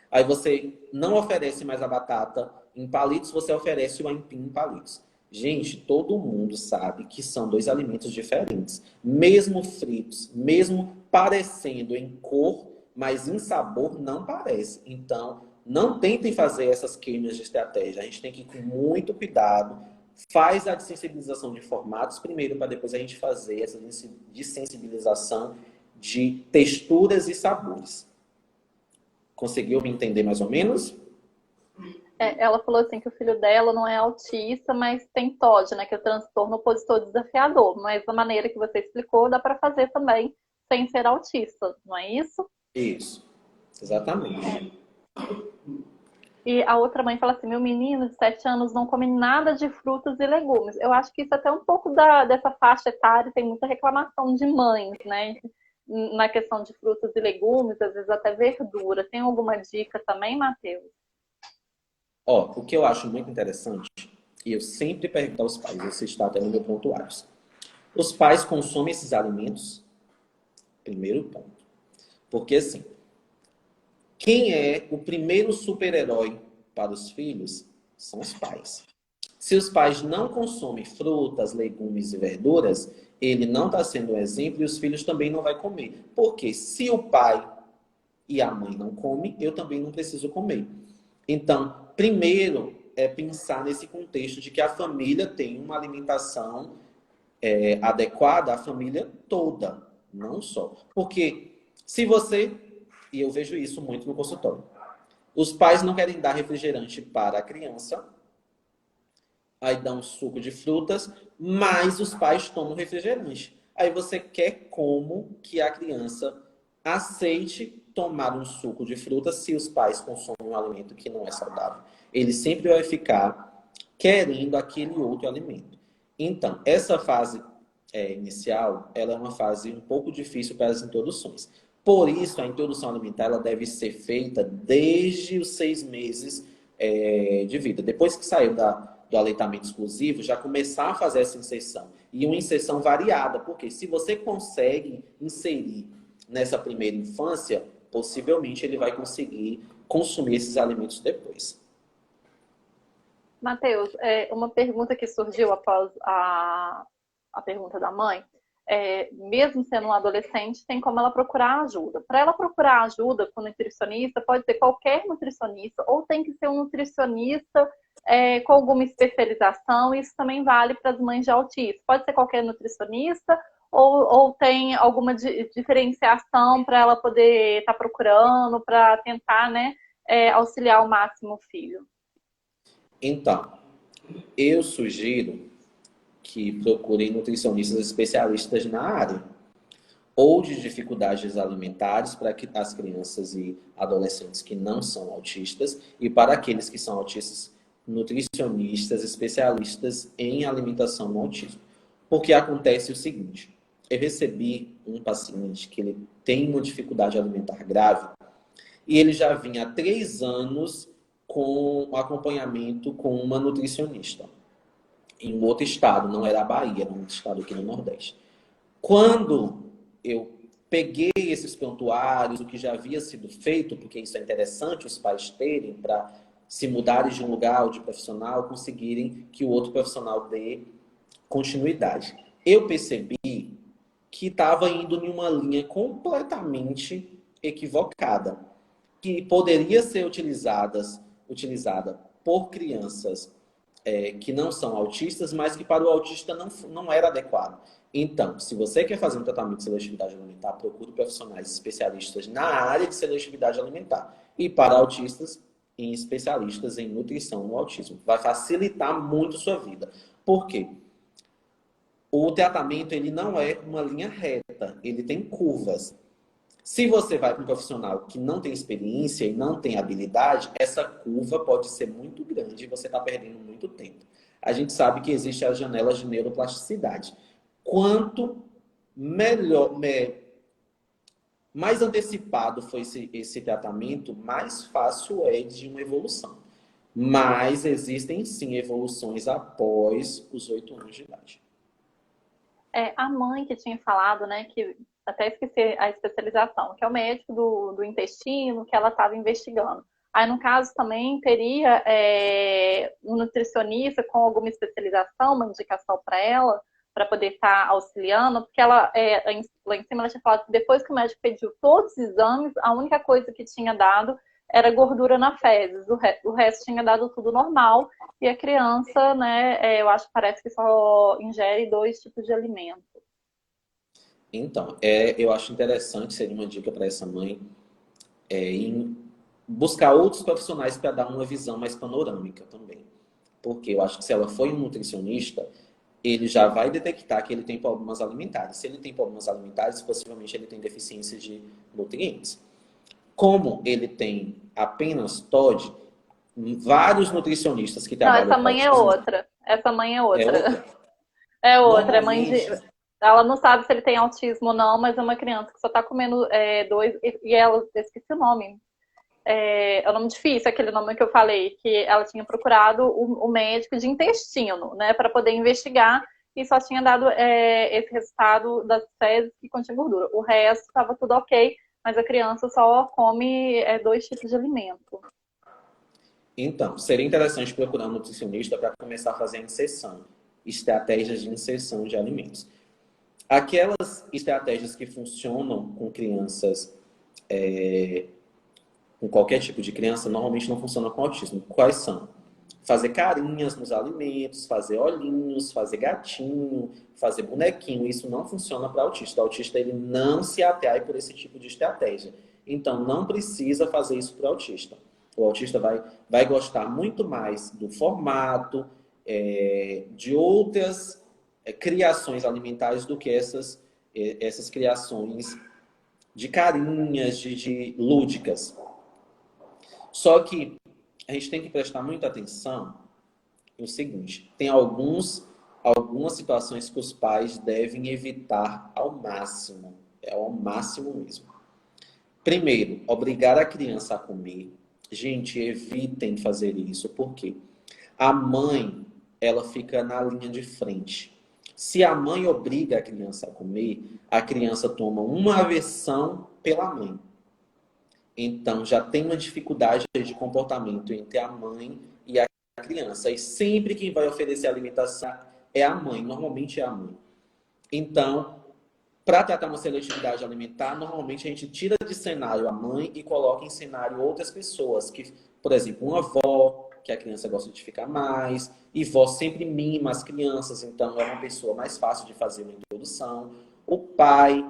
Aí você não oferece mais a batata em palitos, você oferece o aipim em palitos. Gente, todo mundo sabe que são dois alimentos diferentes. Mesmo fritos, mesmo parecendo em cor, mas em sabor não parece. Então, não tentem fazer essas queimas de estratégia. A gente tem que ir com muito cuidado. Faz a desensibilização de formatos primeiro, para depois a gente fazer essa desensibilização de texturas e sabores. Conseguiu me entender mais ou menos? Ela falou assim que o filho dela não é autista, mas tem TOD, né? Que é o transtorno opositor desafiador. Mas da maneira que você explicou, dá para fazer também sem ser autista, não é isso? Isso, exatamente. E a outra mãe fala assim, meu menino de 7 anos não come nada de frutas e legumes. Eu acho que isso é até um pouco dessa faixa etária, tem muita reclamação de mães, né? Na questão de frutas e legumes, às vezes até verdura. Tem alguma dica também, Matheus? Ó, o que eu acho muito interessante, e eu sempre pergunto aos pais, você está até no meu prontuário. Os pais consomem esses alimentos? Primeiro ponto. Porque, assim, quem é o primeiro super-herói para os filhos são os pais. Se os pais não consomem frutas, legumes e verduras, ele não está sendo um exemplo e os filhos também não vão comer. Porque se o pai e a mãe não comem, eu também não preciso comer. Então, primeiro é pensar nesse contexto de que a família tem uma alimentação adequada, a família toda, não só. Porque se você, e eu vejo isso muito no consultório, os pais não querem dar refrigerante para a criança, aí dá um suco de frutas, mas os pais tomam refrigerante. Aí você quer como que a criança aceite tomar um suco de frutas se os pais consomem um alimento que não é saudável. Ele sempre vai ficar querendo aquele outro alimento. Então, essa fase inicial, ela é uma fase um pouco difícil para as introduções. Por isso, a introdução alimentar ela deve ser feita desde os 6 meses de vida. Depois que saiu do aleitamento exclusivo, já começar a fazer essa inserção. E uma inserção variada, porque se você consegue inserir nessa primeira infância, possivelmente ele vai conseguir consumir esses alimentos depois. Matheus, uma pergunta que surgiu após a pergunta da mãe. Mesmo sendo um adolescente, tem como ela procurar ajuda. Para ela procurar ajuda com nutricionista, pode ser qualquer nutricionista, ou tem que ser um nutricionista com alguma especialização. Isso também vale para as mães de autismo. Pode ser qualquer nutricionista, ou tem alguma diferenciação para ela poder estar procurando, para tentar, né, auxiliar ao máximo o filho. Então, eu sugiro que procurem nutricionistas especialistas na área, ou de dificuldades alimentares para as crianças e adolescentes que não são autistas, e para aqueles que são autistas, nutricionistas especialistas em alimentação no autismo. Porque acontece o seguinte, eu recebi um paciente que ele tem uma dificuldade alimentar grave, e ele já vinha há 3 anos com acompanhamento com uma nutricionista em um outro estado, não era a Bahia, era um estado aqui no Nordeste. Quando eu peguei esses prontuários, o que já havia sido feito, porque isso é interessante os pais terem para se mudarem de um lugar ou de profissional, conseguirem que o outro profissional dê continuidade. Eu percebi que estava indo em uma linha completamente equivocada, que poderia ser utilizada por crianças que não são autistas, mas que para o autista não era adequado. Então, se você quer fazer um tratamento de seletividade alimentar, procure profissionais especialistas na área de seletividade alimentar. E para autistas, em especialistas em nutrição no autismo. Vai facilitar muito sua vida. Por quê? O tratamento ele não é uma linha reta, ele tem curvas. Se você vai para um profissional que não tem experiência e não tem habilidade, essa curva pode ser muito grande e você está perdendo muito tempo. A gente sabe que existe as janelas de neuroplasticidade. Quanto melhor, mais antecipado foi esse tratamento, mais fácil é de uma evolução. Mas existem sim evoluções após os 8 anos de idade. A mãe que tinha falado, né, que até esqueci a especialização, que é o médico do intestino, que ela estava investigando. Aí, no caso, também teria um nutricionista com alguma especialização, uma indicação para ela, para poder estar auxiliando, porque ela, lá em cima, ela tinha falado que depois que o médico pediu todos os exames, a única coisa que tinha dado era gordura na fezes, o resto tinha dado tudo normal, e a criança, né, eu acho que parece que só ingere 2 tipos de alimento. Então, eu acho interessante, seria uma dica para essa mãe, em buscar outros profissionais para dar uma visão mais panorâmica também. Porque eu acho que se ela for um nutricionista, ele já vai detectar que ele tem problemas alimentares. Se ele tem problemas alimentares, possivelmente ele tem deficiência de nutrientes. Como ele tem apenas TOD, vários nutricionistas que Não, trabalham essa com mãe é autismo... outra. Essa mãe é É outra. outra? É outra. É mãe de... Normalmente... Ela não sabe se ele tem autismo ou não, mas é uma criança que só tá comendo 2... E ela, eu esqueci o nome. É um nome difícil, aquele nome que eu falei, que ela tinha procurado o médico de intestino, né, para poder investigar, e só tinha dado esse resultado das fezes que continha gordura. O resto estava tudo ok, mas a criança só come 2 tipos de alimento. Então, seria interessante procurar um nutricionista para começar a fazer a inserção, estratégias de inserção de alimentos. Aquelas estratégias que funcionam com crianças, com qualquer tipo de criança, normalmente não funcionam com autismo. Quais são? Fazer carinhas nos alimentos, fazer olhinhos, fazer gatinho, fazer bonequinho. Isso não funciona para autista. O autista ele não se atrai por esse tipo de estratégia. Então, não precisa fazer isso para o autista. O autista vai gostar muito mais do formato, de outras criações alimentares do que essas criações de carinhas, de lúdicas. Só que a gente tem que prestar muita atenção no seguinte: tem algumas situações que os pais devem evitar ao máximo. É ao máximo mesmo. Primeiro, obrigar a criança a comer. Gente, evitem fazer isso. Por quê? A mãe, ela fica na linha de frente. Se a mãe obriga a criança a comer, a criança toma uma aversão pela mãe. Então, já tem uma dificuldade de comportamento entre a mãe e a criança. E sempre quem vai oferecer alimentação é a mãe. Normalmente é a mãe. Então, para tratar uma seletividade alimentar, normalmente a gente tira de cenário a mãe e coloca em cenário outras pessoas. Que, por exemplo, uma avó, que a criança gosta de ficar mais. E vó sempre mima as crianças, então é uma pessoa mais fácil de fazer uma introdução. O pai,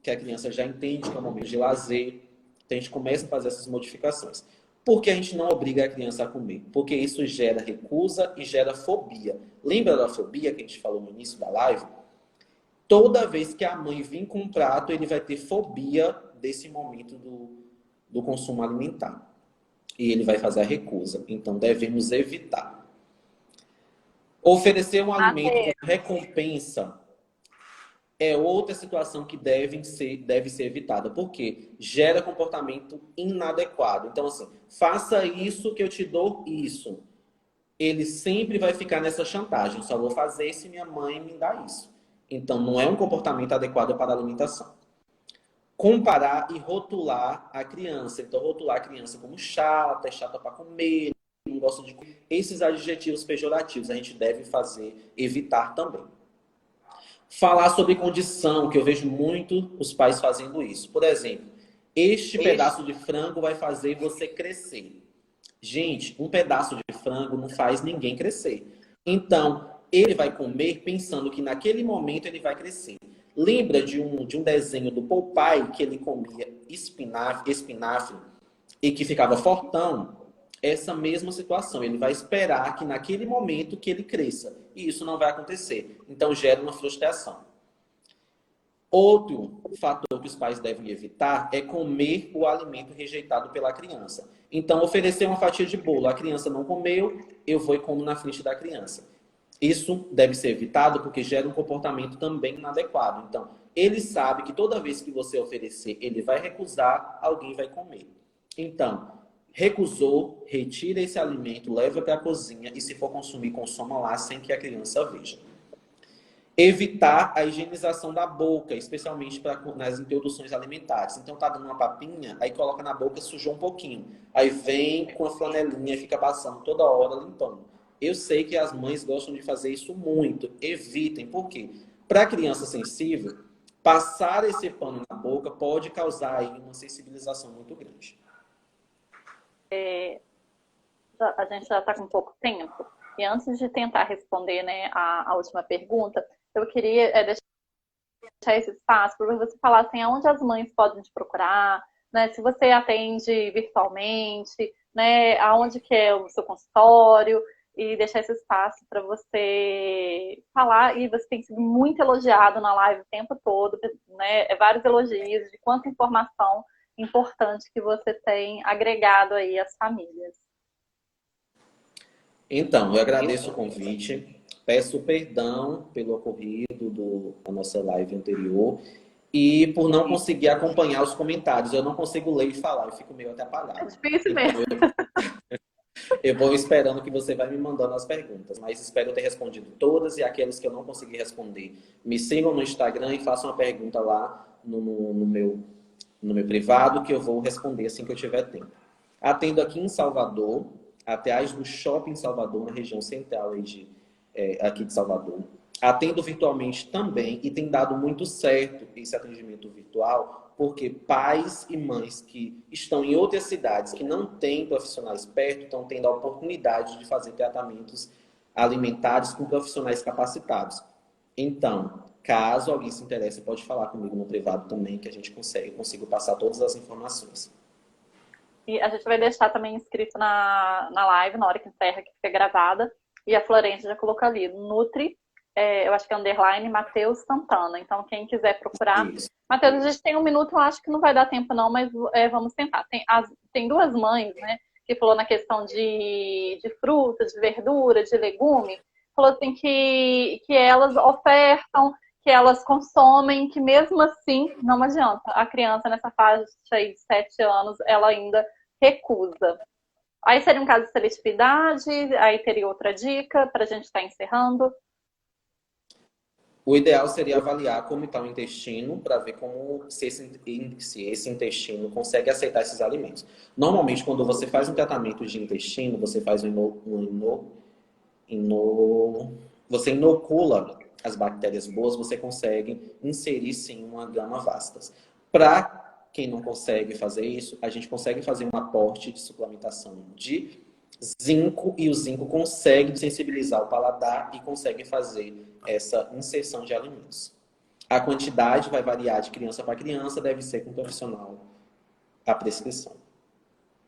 que a criança já entende que é um momento de lazer. Então, a gente começa a fazer essas modificações. Por que a gente não obriga a criança a comer? Porque isso gera recusa e gera fobia. Lembra da fobia que a gente falou no início da live? Toda vez que a mãe vir com um prato, ele vai ter fobia desse momento do consumo alimentar. E ele vai fazer a recusa. Então, devemos evitar. Oferecer um alimento como recompensa é outra situação que deve ser evitada, porque gera comportamento inadequado. Então, assim, faça isso que eu te dou isso. Ele sempre vai ficar nessa chantagem. Eu só vou fazer se minha mãe me dá isso. Então, não é um comportamento adequado para a alimentação. Comparar e rotular a criança. Então, rotular a criança como chata, é chata para comer, não gosta de comer. Esses adjetivos pejorativos a gente deve evitar também. Falar sobre condição, que eu vejo muito os pais fazendo isso. Por exemplo, este pedaço de frango vai fazer você crescer. Gente, um pedaço de frango não faz ninguém crescer. Então, ele vai comer pensando que naquele momento ele vai crescer. Lembra de um desenho do Popeye que ele comia espinafre e que ficava fortão? Essa mesma situação. Ele vai esperar que naquele momento que ele cresça. E isso não vai acontecer. Então, gera uma frustração. Outro fator que os pais devem evitar é comer o alimento rejeitado pela criança. Então, oferecer uma fatia de bolo, a criança não comeu, eu vou e como na frente da criança. Isso deve ser evitado porque gera um comportamento também inadequado. Então, ele sabe que toda vez que você oferecer, ele vai recusar, alguém vai comer. Então, recusou, retira esse alimento, leva para a cozinha e se for consumir, consuma lá sem que a criança veja. Evitar a higienização da boca, especialmente nas introduções alimentares. Então, tá dando uma papinha, aí coloca na boca, sujou um pouquinho. Aí vem com a flanelinha e fica passando toda hora limpando. Eu sei que as mães gostam de fazer isso muito. Evitem. Por quê? Para criança sensível, passar esse pano na boca pode causar aí uma sensibilização muito grande. A gente já está com pouco tempo. E antes de tentar responder, né, a última pergunta, eu queria deixar esse espaço para você falar assim, aonde as mães podem te procurar, né, se você atende virtualmente, né, aonde que é o seu consultório, e deixar esse espaço para você falar. E você tem sido muito elogiado na live o tempo todo, né, vários elogios de quanta informação importante que você tem agregado aí às famílias. Então, eu agradeço o convite, peço perdão pelo ocorrido da nossa live anterior e por não conseguir acompanhar os comentários. Eu não consigo ler e falar, eu fico meio atrapalhado. É difícil mesmo. Eu vou esperando que você vai me mandando as perguntas, mas espero ter respondido todas e aquelas que eu não consegui responder. Me sigam no Instagram e façam uma pergunta lá no meu privado que eu vou responder assim que eu tiver tempo. Atendo aqui em Salvador, até do Shopping Salvador, na região central aqui de Salvador. Atendo virtualmente também e tem dado muito certo esse atendimento virtual, porque pais e mães que estão em outras cidades, que não têm profissionais perto, estão tendo a oportunidade de fazer tratamentos alimentares com profissionais capacitados. Então, caso alguém se interesse, pode falar comigo no privado também, que a gente consigo passar todas as informações. E a gente vai deixar também inscrito na live, na hora que encerra, que fica gravada. E a Florência já colocou ali, Nutri, eu acho que é underline, Matheus Santana. Então, quem quiser procurar. Matheus, a gente tem 1 minuto, eu acho que não vai dar tempo não, mas vamos tentar. Tem duas mães, né, que falou na questão de fruta, de verdura, de legume. Falou assim que elas ofertam, que elas consomem, que mesmo assim não adianta. A criança nessa faixa aí de 7 anos, ela ainda recusa. Aí seria um caso de seletividade, aí teria outra dica para a gente estar encerrando. O ideal seria avaliar como está o intestino para ver se esse intestino consegue aceitar esses alimentos. Normalmente, quando você faz um tratamento de intestino, você faz você inocula as bactérias boas, você consegue inserir sim uma gama vastas. Para quem não consegue fazer isso, a gente consegue fazer um aporte de suplementação de zinco e o zinco consegue sensibilizar o paladar e consegue fazer essa inserção de alimentos. A quantidade vai variar de criança para criança, deve ser com o profissional a prescrição.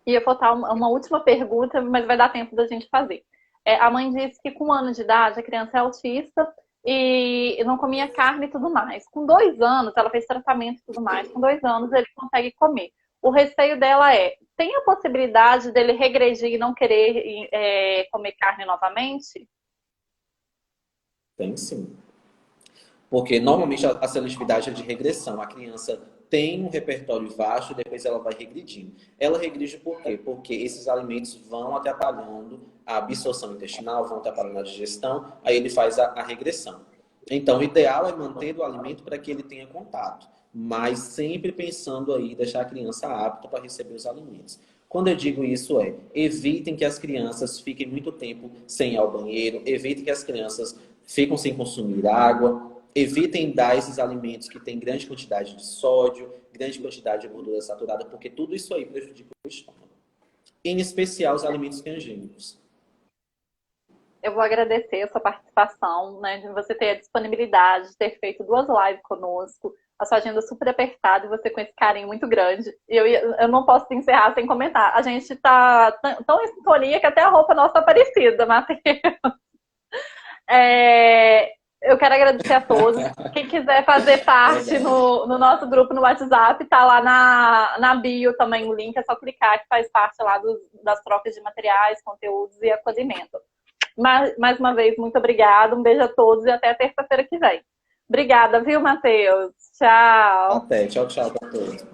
E eu vou botar uma última pergunta, mas vai dar tempo da gente fazer. A mãe disse que com 1 ano de idade a criança é autista e não comia carne e tudo mais. Com 2 anos, ela fez tratamento e tudo mais. Com 2 anos, ele consegue comer. O receio dela tem a possibilidade dele regredir e não querer comer carne novamente? Tem sim. Porque normalmente a seletividade é de regressão. A criança tem um repertório vasto e depois ela vai regredindo. Ela regride por quê? Porque esses alimentos vão atrapalhando a absorção intestinal, vão atrapalhando a digestão, aí ele faz a regressão. Então, o ideal é manter o alimento para que ele tenha contato, mas sempre pensando aí deixar a criança apta para receber os alimentos. Quando eu digo isso evitem que as crianças fiquem muito tempo sem ir ao banheiro, evitem que as crianças fiquem sem consumir água, evitem dar esses alimentos que têm grande quantidade de sódio, grande quantidade de gordura saturada, porque tudo isso aí prejudica o estômago. em especial os alimentos transgênicos. Eu vou agradecer a sua participação, né, de você ter a disponibilidade de ter feito 2 lives conosco, a sua agenda super apertada e você com esse carinho muito grande. E eu não posso encerrar sem comentar. A gente tá tão em sintonia que até a roupa nossa tá parecida, Matheus. Eu quero agradecer a todos. Quem quiser fazer parte no nosso grupo no WhatsApp, tá lá na bio também o link, é só clicar que faz parte lá das trocas de materiais, conteúdos e acolhimento. Mais uma vez, muito obrigada. Um beijo a todos e até terça-feira que vem. Obrigada, viu, Matheus? Tchau. Até. Tchau, tchau para todos.